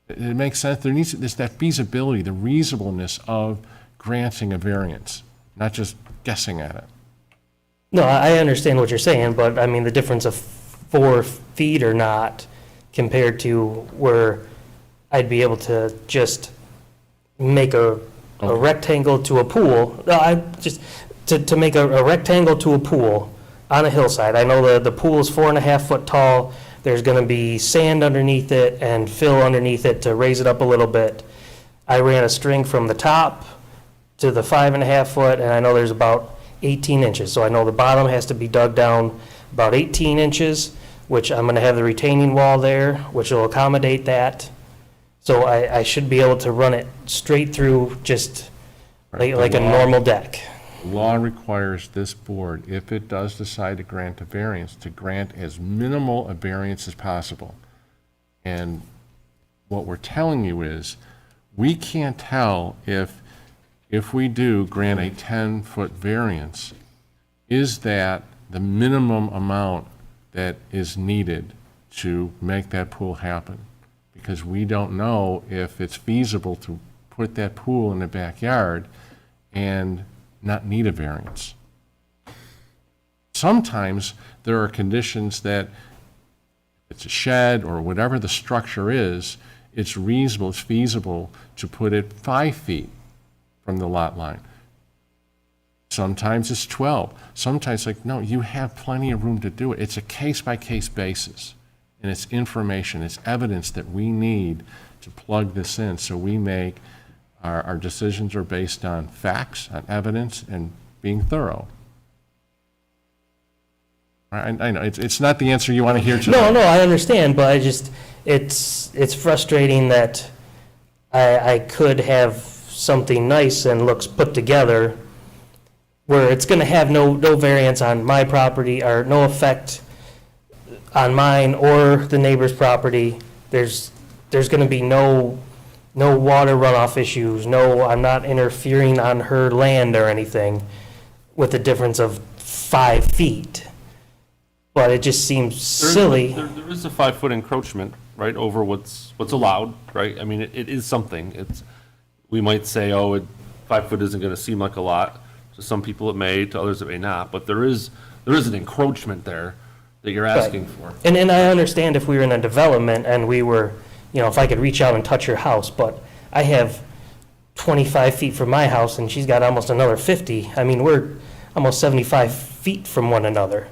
It makes sense. There's that feasibility, the reasonableness of granting a variance, not just guessing at it. No, I understand what you're saying, but I mean, the difference of 4 feet or not compared to where I'd be able to just make a rectangle to a pool. No, to make a rectangle to a pool on a hillside. I know the pool is 4.5 foot tall. There's going to be sand underneath it and fill underneath it to raise it up a little bit. I ran a string from the top to the 5.5 foot, and I know there's about 18 inches. So I know the bottom has to be dug down about 18 inches, which I'm going to have the retaining wall there, which will accommodate that. So I should be able to run it straight through, just like a normal deck. Law requires this board, if it does decide to grant a variance, to grant as minimal a variance as possible. And what we're telling you is, we can't tell if we do grant a 10-foot variance, is that the minimum amount that is needed to make that pool happen? Because we don't know if it's feasible to put that pool in the backyard and not need a variance. Sometimes there are conditions that, if it's a shed or whatever the structure is, it's reasonable, it's feasible to put it 5 feet from the lot line. Sometimes it's 12. Sometimes, like, no, you have plenty of room to do it. It's a case-by-case basis, and it's information, it's evidence that we need to plug this in, so we make our decisions are based on facts, on evidence, and being thorough. I know, it's not the answer you want to hear today. No, I understand, but it's frustrating that I could have something nice and looks put together where it's going to have no variance on my property or no effect on mine or the neighbor's property. There's going to be no water runoff issues. No, I'm not interfering on her land or anything with a difference of 5 feet. But it just seems silly. There is a 5-foot encroachment, right, over what's allowed, right? I mean, it is something. We might say, 5 foot isn't going to seem like a lot. To some people it may, to others it may not, but there is an encroachment there that you're asking for. And I understand if we were in a development and we were, if I could reach out and touch your house, but I have 25 feet from my house and she's got almost another 50. I mean, we're almost 75 feet from one another.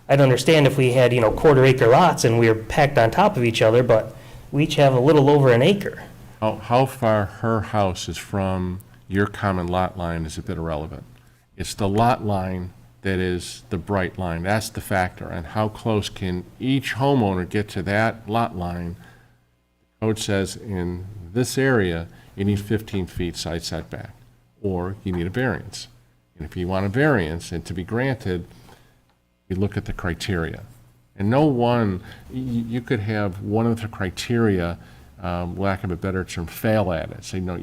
I'd understand if we had, quarter-acre lots and we were packed on top of each other, but we each have a little over an acre. How far her house is from your common lot line is a bit irrelevant. It's the lot line that is the bright line. That's the factor. And how close can each homeowner get to that lot line? The code says in this area, you need 15 feet side setback, or you need a variance. And if you want a variance and to be granted, you look at the criteria. And no one, you could have one of the criteria, lack of a better term, fail at it. Say, no,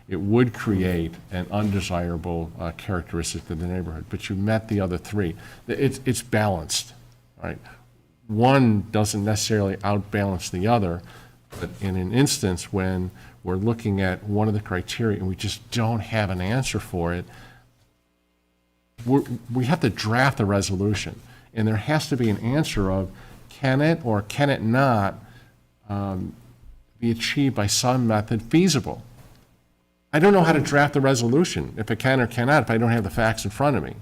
it would create an undesirable characteristic of the neighborhood, but you met the other three. It's balanced, right? One doesn't necessarily outbalance the other, but in an instance when we're looking at one of the criteria and we just don't have an answer for it, we have to draft a resolution, and there has to be an answer of, can it or can it not be achieved by some method feasible? I don't know how to draft a resolution, if it can or cannot, if I don't have the facts in front of me.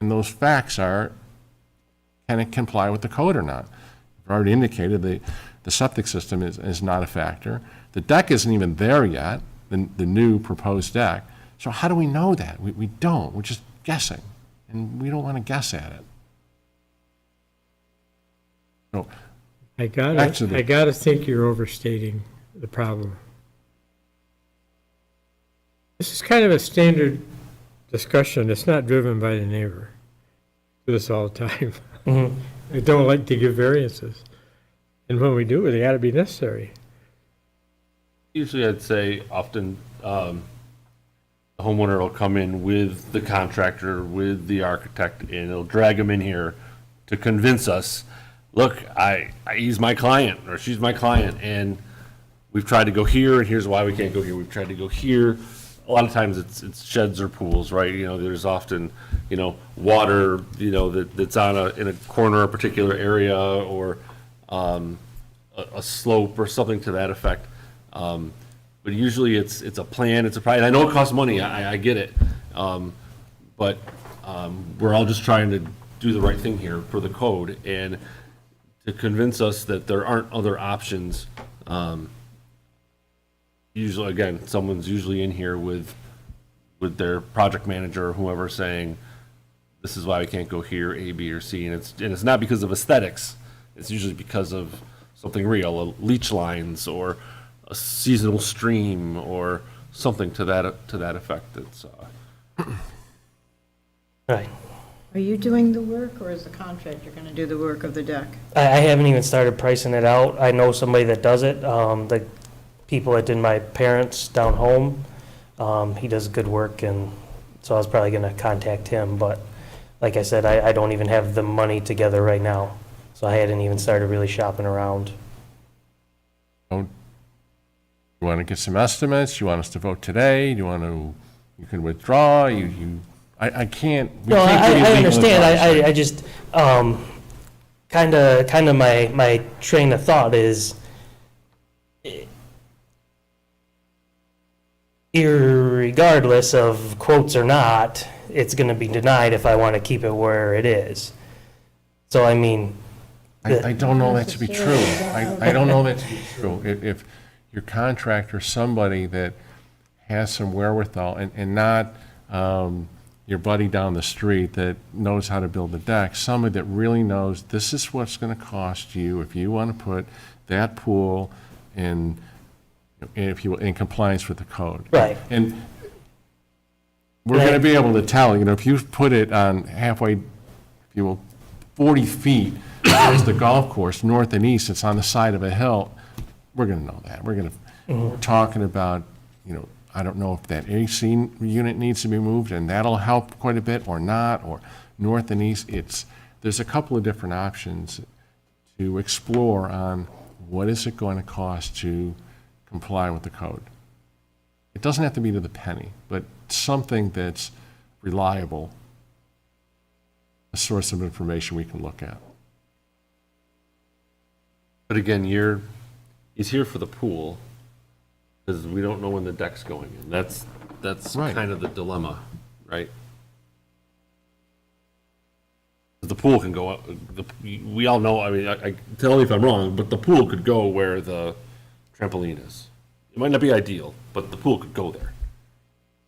And those facts are, can it comply with the code or not? I've already indicated the septic system is not a factor. The deck isn't even there yet, the new proposed deck. So how do we know that? We don't. We're just guessing, and we don't want to guess at it. So I back to the- gotta think you're overstating the problem. This is kind of a standard discussion. It's not driven by the neighbor. Do this all the time. Mm-hmm. They don't like to give variances. And when we do, they gotta be necessary. Usually I'd say often the homeowner will come in with the contractor, with the architect, and it'll drag them in here to convince us, look, he's my client, or she's my client, and we've tried to go here, and here's why we can't go here. We've tried to go here. A lot of times it's sheds or pools, right? There's often, water, that's in a corner, a particular area, or a slope or something to that effect. But usually it's a plan, it's a project. I know it costs money, I get it. But we're all just trying to do the right thing here for the code. And to convince us that there aren't other options. Usually, again, someone's usually in here with their project manager or whoever saying, this is why we can't go here, A, B, or C, and it's not because of aesthetics. It's usually because of something real, leach lines or a seasonal stream or something to that effect. It's Right. Are you doing the work, or is the contractor going to do the work of the deck? I haven't even started pricing it out. I know somebody that does it. The people that did my parents down home, he does good work, and so I was probably gonna contact him, but like I said, I don't even have the money together right now, so I hadn't even started really shopping around. You want to get some estimates? You want us to vote today? You can withdraw? I can't. we No, can't give you I legal understand. advice. I just, kind of my train of thought is, irregardless of quotes or not, it's gonna be denied if I want to keep it where it is. So I mean, I don't know that to be true. I don't know that to be true. If your contractor, somebody that has some wherewithal and not your buddy down the street that knows how to build a deck, somebody that really knows this is what's going to cost you if you want to put that pool in, if you will, in compliance with the code. right, And we're going to be able to tell, if you put it on halfway, if you will, 40 feet, there's the golf course, north and east, it's on the side of a hill, we're going to know that. We're talking about, I don't know if that AC unit needs to be moved, and that'll help quite a bit, or not, or north and east. There's a couple of different options to explore on what is it going to cost to comply with the code. It doesn't have to be to the penny, but something that's reliable, a source of information we can look at. But again, he's here for the pool, because we don't know when the deck's going in. That's Right. kind of the dilemma, right? The pool can go up, we all know, I mean, I tell me if I'm wrong, but the pool could go where the trampoline is. It might not be ideal, but the pool could go there.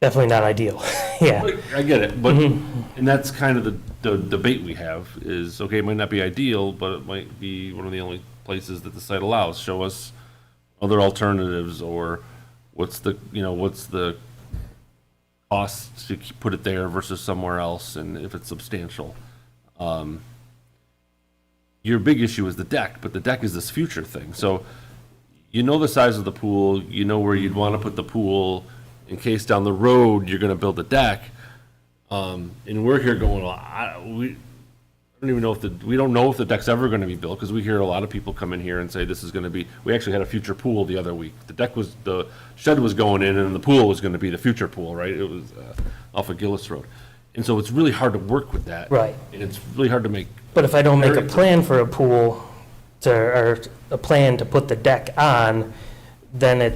definitely not ideal, yeah. I get it, but, and that's kind of the debate we have, is, okay, it might not be ideal, but it might be one of the only places that the site allows. Show us other alternatives, or what's the cost to put it there versus somewhere else, and if it's substantial. Your big issue is the deck, but the deck is this future thing. So the size of the pool, where you'd want to put the pool in case down the road you're going to build a deck. And we're here going, well, we don't even know we don't know if the deck's ever going to be built, because we hear a lot of people come in here and say this is going to be, we actually had a future pool the other week. The shed was going in and the pool was going to be the future pool, right? It was off of Gillis Road. And so it's really hard to work with that. Right. And it's really hard to make, But if I don't make a plan for a pool or a plan to put the deck on, then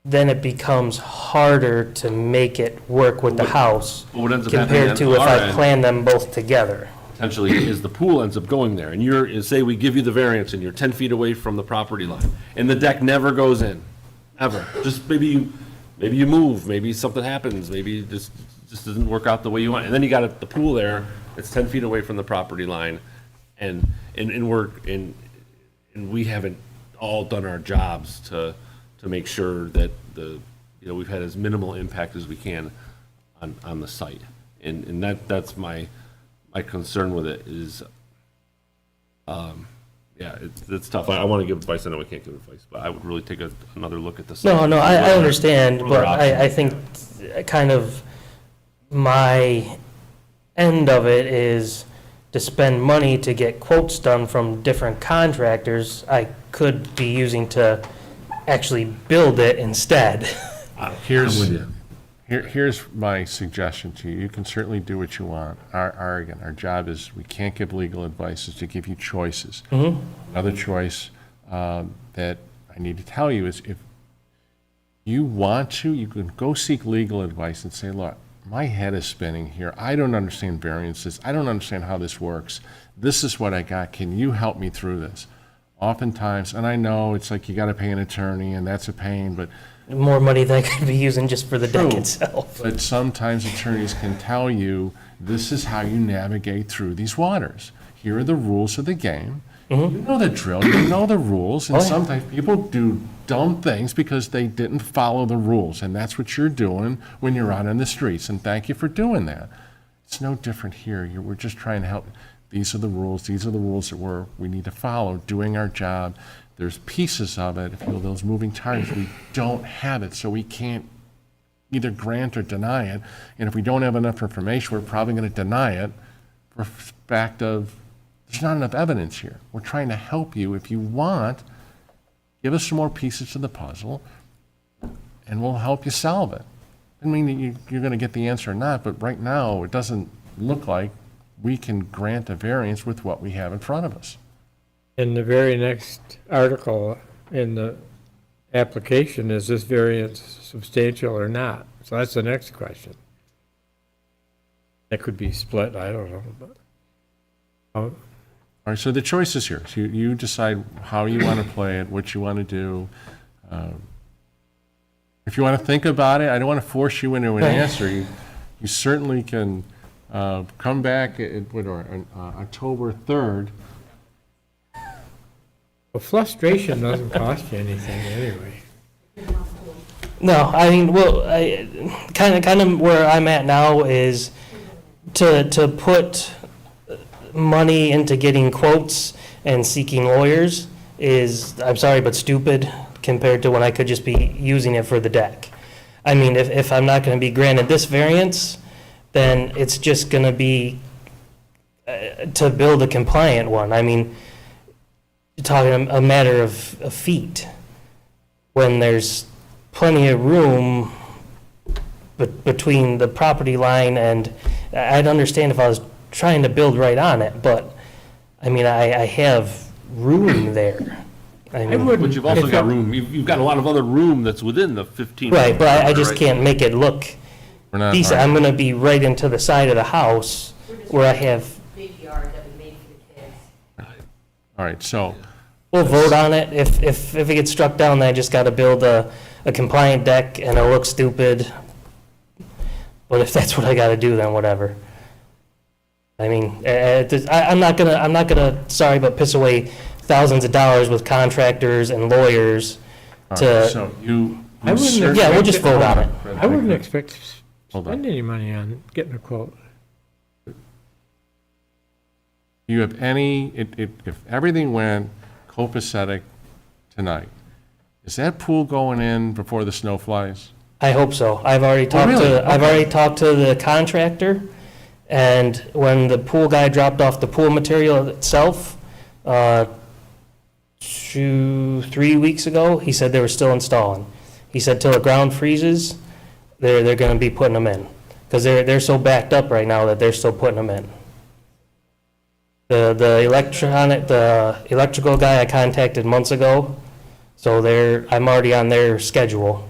then it becomes harder to make it work with the house what ends up happening compared to on if our I end plan them both together. potentially, is the pool ends up going there, and say we give you the variance and you're 10 feet away from the property line, and the deck never goes in, ever. Just maybe you move, maybe something happens, maybe it just doesn't work out the way you want. And then you got the pool there, it's 10 feet away from the property line, and we haven't all done our jobs to make sure that we've had as minimal impact as we can on the site. And that's my concern with it is, it's tough. I want to give advice, I know I can't give advice, but I would really take another look at the site. No, I understand, What are but options? I think kind of my end of it is to spend money to get quotes done from different contractors I could be using to actually build it instead. Here's, I'm with you. here's my suggestion to you. You can certainly do what you want. Our job is, we can't give legal advice, is to give you choices. Another choice that I need to tell you is, if you want to, you can go seek legal advice and say, look, my head is spinning here. I don't understand variances. I don't understand how this works. This is what I got. Can you help me through this? Oftentimes, and I know it's like you got to pay an attorney and that's a pain, but More money than I could be using just for the deck True. itself. But sometimes attorneys can tell you, this is how you navigate through these waters. Here are the rules of the game. You know the drill, you know the rules, and Oh, yeah. sometimes people do dumb things because they didn't follow the rules, and that's what you're doing when you're out on the streets, and thank you for doing that. It's no different here. We're just trying to help. These are the rules that we need to follow, doing our job. There's pieces of it, if you will, those moving targets, we don't have it, so we can't either grant or deny it. And if we don't have enough information, we're probably going to deny it for fact of, there's not enough evidence here. We're trying to help you. If you want, give us some more pieces to the puzzle, and we'll help you solve it. I mean, you're going to get the answer or not, but right now, it doesn't look like we can grant a variance with what we have in front of us. In the very next article in the application, is this variance substantial or not? So that's the next question. That could be split, I don't know, but. All right, so the choice is yours. You decide how you want to play it, what you want to do. If you want to think about it, I don't want to force you into an answer. You certainly can come back on October 3rd. Well, frustration doesn't cost you anything anyway. No, I mean, well, kind of where I'm at now is to put money into getting quotes and seeking lawyers is, I'm sorry, but stupid compared to when I could just be using it for the deck. I mean, if I'm not going to be granted this variance, then it's just going to be to build a compliant one. I mean, you're talking a matter of feet when there's plenty of room between the property line, and I'd understand if I was trying to build right on it, but I mean, I have room there. I mean, But you've also got room, you've got a lot of other room that's within the 15. right, but I just right? can't make it look We're not. decent. I'm gonna be right into the side of the house where I have, Big yard that we made for the kids. All right, so, we'll vote on it. If it gets struck down, then I just gotta build a compliant deck and it'll look stupid. But if that's what I gotta do, then whatever. I mean, I'm not gonna, sorry, but piss away thousands of dollars with contractors and lawyers all right, to, so you. I wouldn't certainly- yeah, we'll just vote on it. I wouldn't expect to Hold on. spend any money on getting a quote. You have any, if everything went copacetic tonight, is that pool going in before the snow flies? I hope so. I've already talked really? to, I've already talked to the contractor, and when the pool guy dropped off the pool material itself, 3 weeks ago, he said they were still installing. He said till the ground freezes, they're gonna be putting them in. Because they're so backed up right now that they're still putting them in. The electrical guy I contacted months ago, so I'm already on their schedule.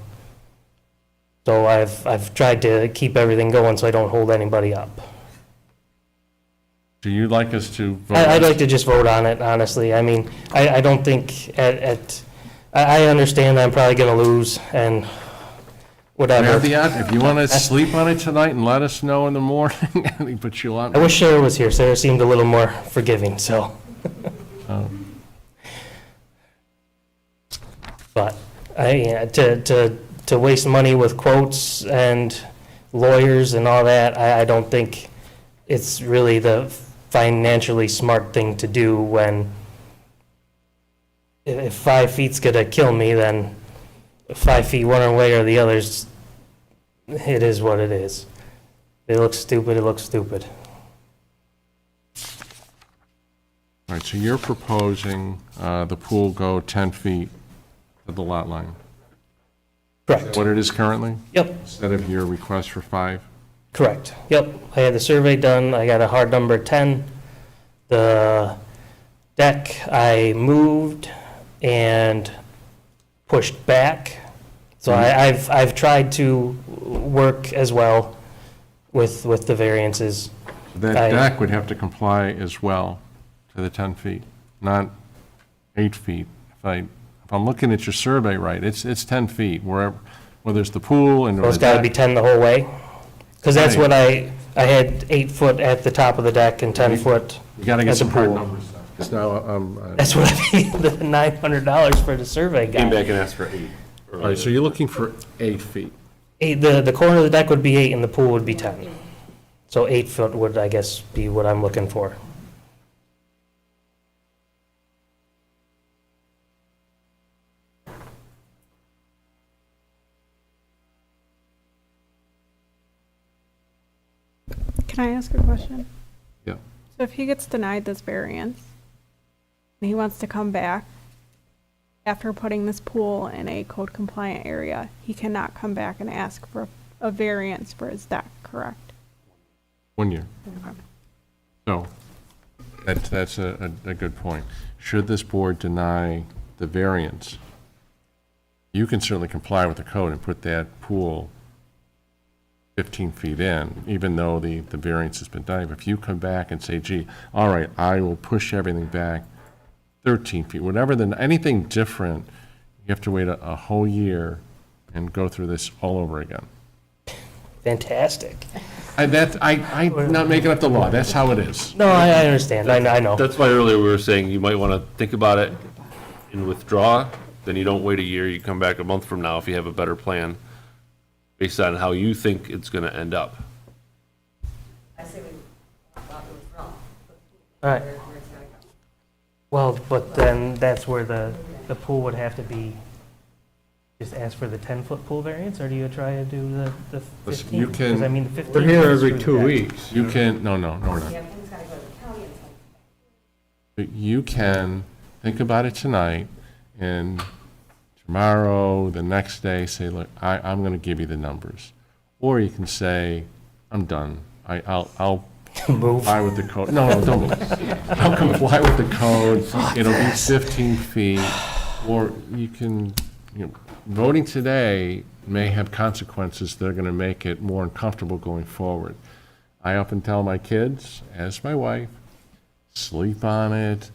So I've tried to keep everything going so I don't hold anybody up. Do you like us to vote? I'd like to just vote on it, honestly. I mean, I don't think I understand that I'm probably gonna lose and You whatever. have the option. If you want to sleep on it tonight and let us know in the morning, but you want. I wish Sarah was here. Sarah seemed a little more forgiving, so. But to waste money with quotes and lawyers and all that, I don't think it's really the financially smart thing to do when if 5 feet's gonna kill me, then 5 feet one way or the other's, it is what it is. It looks stupid, it looks stupid. All right, so you're proposing the pool go 10 feet to the lot line. Correct. What it is currently, Yep, instead of your request for 5? correct. Yep, I had the survey done, I got a hard number 10. The deck I moved and pushed back. So I've tried to work as well with the variances. That I- deck would have to comply as well to the 10 feet, not 8 feet. If I'm looking at your survey right, it's 10 feet, wherever, whether it's the pool and. So it's got to be 10 the whole way? Because that's Right. what I had 8 foot at the top of the deck and 10 foot. You gotta at get the some hard pool. numbers. Because now, That's what I paid the $900 for the survey Came guy. back and asked for 8. all right, so you're looking for 8 feet. The corner of the deck would be 8 and the pool would be 10. So 8 foot would, I guess, be what I'm looking for. Can I ask a question? Yeah. So if he gets denied this variance, and he wants to come back after putting this pool in a code compliant area, he cannot come back and ask for a variance for his deck, correct? 1 year. Okay. So, that's a good point. Should this board deny the variance, you can certainly comply with the code and put that pool 15 feet in, even though the variance has been denied. If you come back and say, gee, all right, I will push everything back 13 feet, whatever, then anything different, you have to wait a whole year and go through this all over again. Fantastic. I'm not making up the law, that's how it is. No, I understand. I know. That's why earlier we were saying you might want to think about it and withdraw, then you don't wait a year, you come back a month from now if you have a better plan based on how you think it's going to end up. I say we withdraw. All right. Where it's gotta go. Well, but then that's where the pool would have to be, just ask for the 10-foot pool variance, or do you try to do the Listen, 15? you can- Because I mean, the 15. We're here goes every through the 2 deck. weeks. You can, no, we're not. Yeah, things gotta go to the county and it's like, But you can think about it tonight, and tomorrow, the next day, say, look, I'm going to give you the numbers. Or you can say, I'm done. I'll Move. comply with the code. No, don't move. I'll comply with the code. It'll be 15 feet. Or you can, voting today may have consequences that are going to make it more uncomfortable going forward. I often tell my kids, as my wife, sleep on it.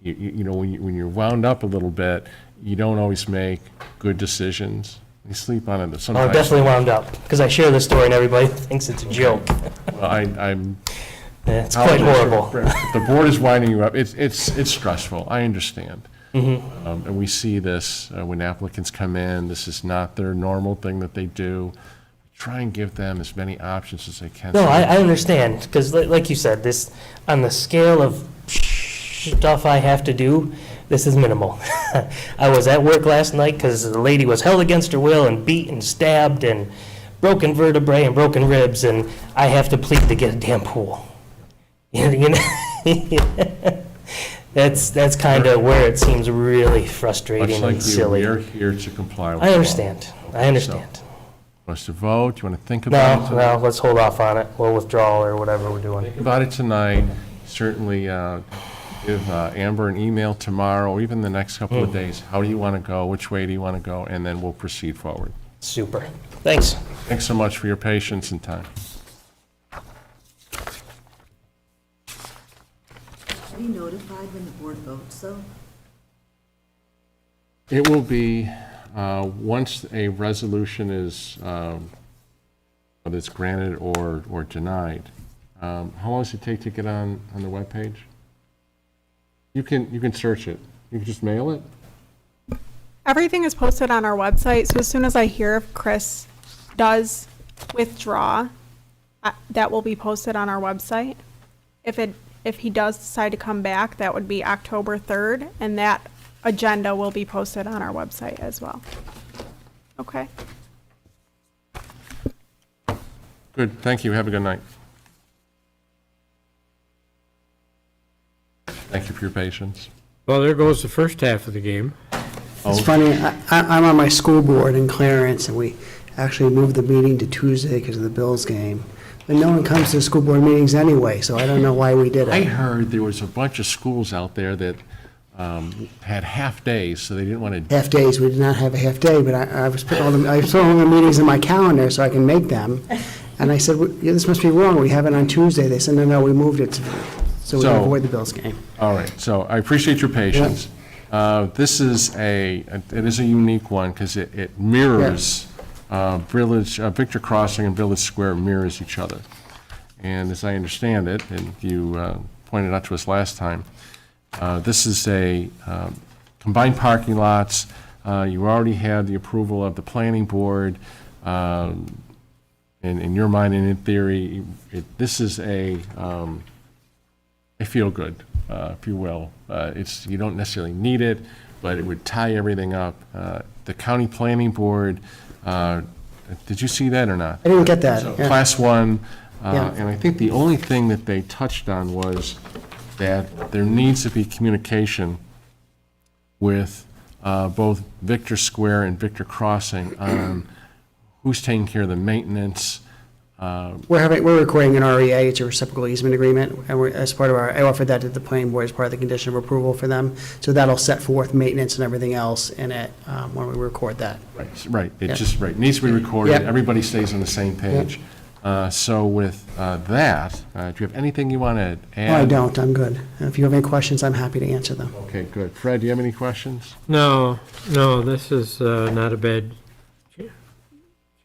When you're wound up a little bit, you don't always make good decisions. You sleep on it I'm sometimes. definitely wound up, because I share this story and everybody thinks it's a joke. Well, I'm. Yeah, it's quite horrible. The board is winding you up. It's stressful. I understand. Mm-hmm. And we see this when applicants come in. This is not their normal thing that they do. Try and give them as many options as they can. No, I understand, because like you said, this, on the scale of stuff I have to do, this is minimal. I was at work last night because the lady was held against her will and beat and stabbed and broken vertebrae and broken ribs, and I have to plead to get a damn pool. That's kind of where it seems really Much frustrating like and you, silly. we are here to comply with the I law. understand. I understand. Want us to vote? Do you want to think about it? No, tonight? no, let's hold off on it. We'll withdraw or whatever we're doing. Think about it tonight. Certainly give Amber an email tomorrow, or even the next couple of days. How do you want to go? Which way do you want to go? And then we'll proceed forward. Super. Thanks. Thanks so much for your patience and time. Are you notified when the board votes, though? It will be, once a resolution is, whether it's granted or denied, how long does it take to get on the webpage? You can search it. You can just mail it? Everything is posted on our website, so as soon as I hear if Chris does withdraw, that will be posted on our website. If he does decide to come back, that would be October 3rd, and that agenda will be posted on our website as well. Okay? Good, thank you. Have a good night. Thank you for your patience. Well, there goes the first half of the game. It's funny, I'm on my school board in Clarence, and we actually moved the meeting to Tuesday because of the Bills game. But no one comes to school board meetings anyway, so I don't know why we did I it. heard there was a bunch of schools out there that had half days, so they didn't want to. Half days, we did not have a half day, but I was putting all the meetings in my calendar so I can make them. And I said, "Yeah, this must be wrong, we have it on Tuesday." They said, no, we moved it, so we So- can avoid the Bills game. All right, so I appreciate your patience. This is it is a unique one because it mirrors Victor Crossing and Village Square mirrors each other. And as I understand it, and you pointed out to us last time, this is a combined parking lots. You already had the approval of the planning board. In your mind and in theory, this is a feel-good, if you will. You don't necessarily need it, but it would tie everything up. The county planning board, did you see that or not? I didn't get that. So, Yeah. Class 1, Yeah. and I think the only thing that they touched on was that there needs to be communication with both Victor Square and Victor Crossing on who's taking care of the maintenance. We're recording an REA, it's a reciprocal easement agreement, and as part of I offered that to the planning board as part of the condition of approval for them. So that'll set forth maintenance and everything else in it when we record that. Right, it Yeah. just, right, needs to be recorded, Yep. everybody stays on the same page. So with that, do you have anything you want to add? No, I don't, I'm good. And if you have any questions, I'm happy to answer them. Okay, good. Fred, do you have any questions? No, this is not a bad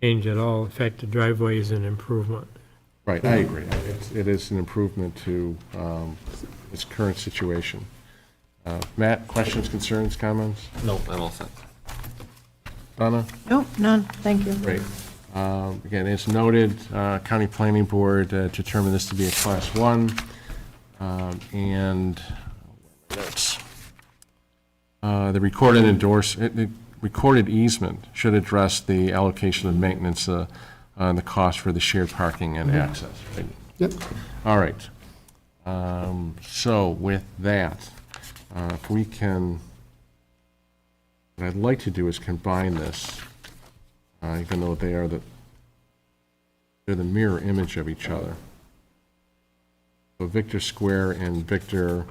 change at all. In fact, the driveway is an improvement. Right, I agree. It is an improvement to its current situation. Matt, questions, concerns, comments? No, I'm all set. Donna? Nope, none, thank you. Great. Again, as noted, County Planning Board determined this to be a Class 1, and that's, the recorded easement should address the allocation of maintenance and the cost for the shared parking and access, right? Yep. All right. So with that, if we can, what I'd like to do is combine this, even though they're the mirror image of each other. So Victor Square and Victor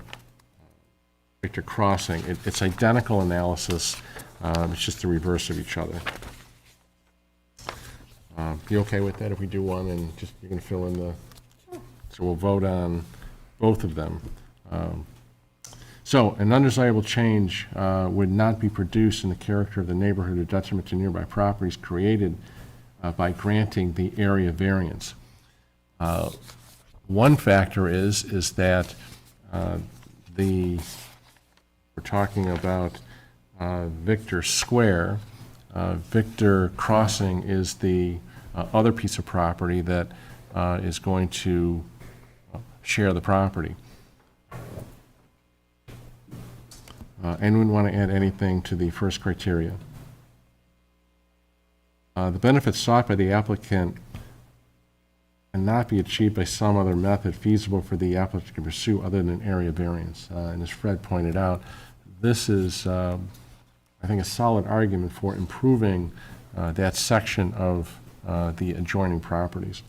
Crossing, it's identical analysis, it's just the reverse of each other. You okay with that if we do one and just, you're gonna fill in so we'll vote on both of them. So, an undesirable change would not be produced in the character of the neighborhood or detriment to nearby properties created by granting the area variance. One factor is that we're talking about Victor Square. Victor Crossing is the other piece of property that is going to share the property. Anyone want to add anything to the first criteria? The benefits sought by the applicant cannot be achieved by some other method feasible for the applicant to pursue other than area variance. And as Fred pointed out, this is, I think, a solid argument for improving that section of the adjoining properties.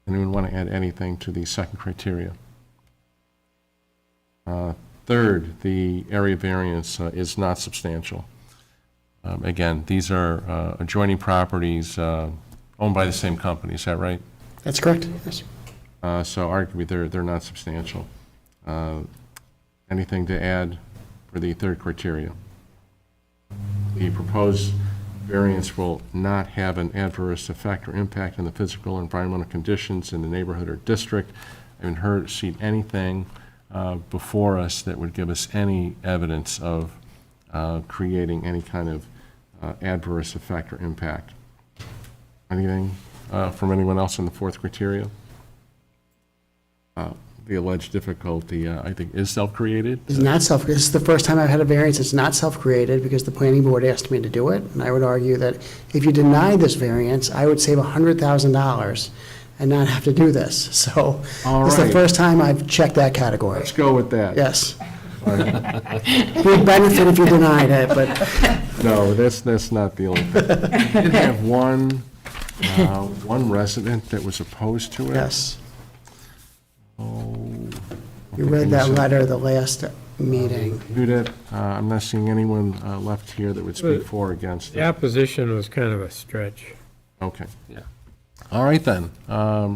Anyone want to add anything to the second criteria? Third, the area variance is not substantial. Again, these are adjoining properties owned by the same company, is that right? That's correct, yes. So arguably, they're not substantial. Anything to add for the third criteria? The proposed variance will not have an adverse effect or impact on the physical or environmental conditions in the neighborhood or district. I haven't heard, seen anything before us that would give us any evidence of creating any kind of adverse effect or impact. Anything from anyone else on the fourth criteria? The alleged difficulty, I think, is self-created. It's not this is the first time I've had a variance, it's not self-created because the planning board asked me to do it. And I would argue that if you denied this variance, I would save $100,000 and not have to do this. So All this is the right. first time I've checked that category. Let's go with that. Yes. Big benefit if you denied it, but No, that's not the only thing. We did have one resident that was opposed to it. yes. Oh, You read that letter the last meeting. Judith, I'm not seeing anyone left here that would speak for or against The it. opposition was kind of a stretch. Okay. Yeah. All right, then.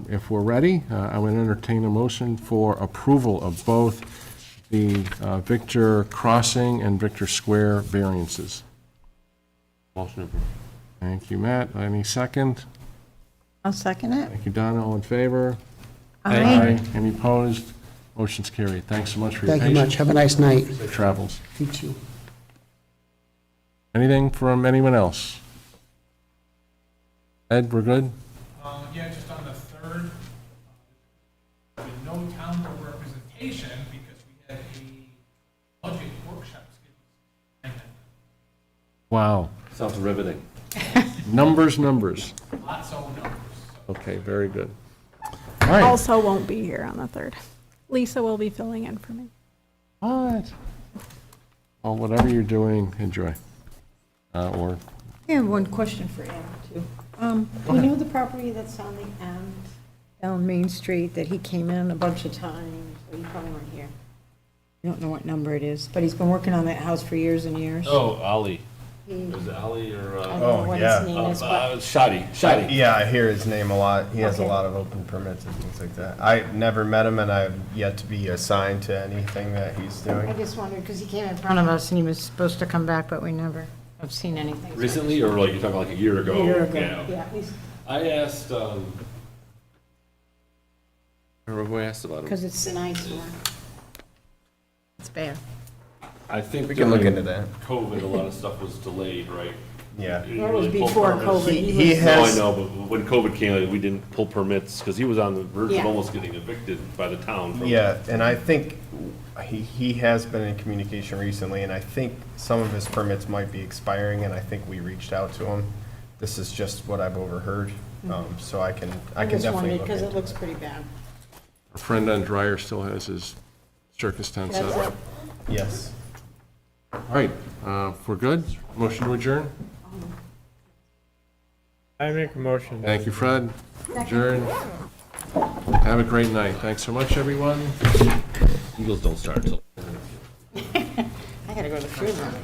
If we're ready, I would entertain a motion for approval of both the Victor Crossing and Victor Square variances. Motion approved. Thank you, Matt. Any second? I'll second it. Thank you, Donna. All in favor? Aye. Any opposed? Motion's carried. Thanks so much for your Thank you much. patience. Have a nice night. Safe travels. You too. Anything from anyone else? Ed, we're good? Yeah, just on the third, with no town board representation because we had a budget workshop scheduled. Wow. Sounds riveting. Numbers. Lots of numbers. Okay, very good. All right. Also won't be here on the 3rd. Lisa will be filling in for me. What? Well, whatever you're doing, enjoy. Or, I have one question for Adam, too. You know the property that's on the end, down Main Street, that he came in a bunch of times, so you probably weren't here. I don't know what number it is, but he's been working on that house for years and years. Oh, Ali. He- Is it Ali or, I don't know what his name is, but Shadi. Yeah, I hear his name a lot. He has a Okay. lot of open permits and things like that. I never met him, and I've yet to be assigned to anything that he's I doing. just wondered, because he came in front of us and he was supposed to come back, but we never have seen anything. Recently, or like you're talking like a year ago? A year ago, Yeah. yeah, at least, I asked, I remember who I asked about it. because it's an eyesore. It's bad. I think We can look during into that. COVID, a lot of stuff was delayed, right? Yeah. You That was really pull before permits. COVID. He was- No, I has, know, but when COVID came, we didn't pull permits, because he was on the verge of Yeah. almost getting evicted by the town. from- yeah, and I think he has been in communication recently, and I think some of his permits might be expiring, and I think we reached out to him. This is just what I've overheard, so I can I just definitely wondered, look because it into looks it. pretty bad. our friend on Dryer still has his circus tent set That's up. it. Yes. All right, if we're good, motion to adjourn? I make a motion. Thank you, Fred. Adjourn. Have a great night. Thanks so much, everyone. Eagles don't start until. I gotta go to the food room.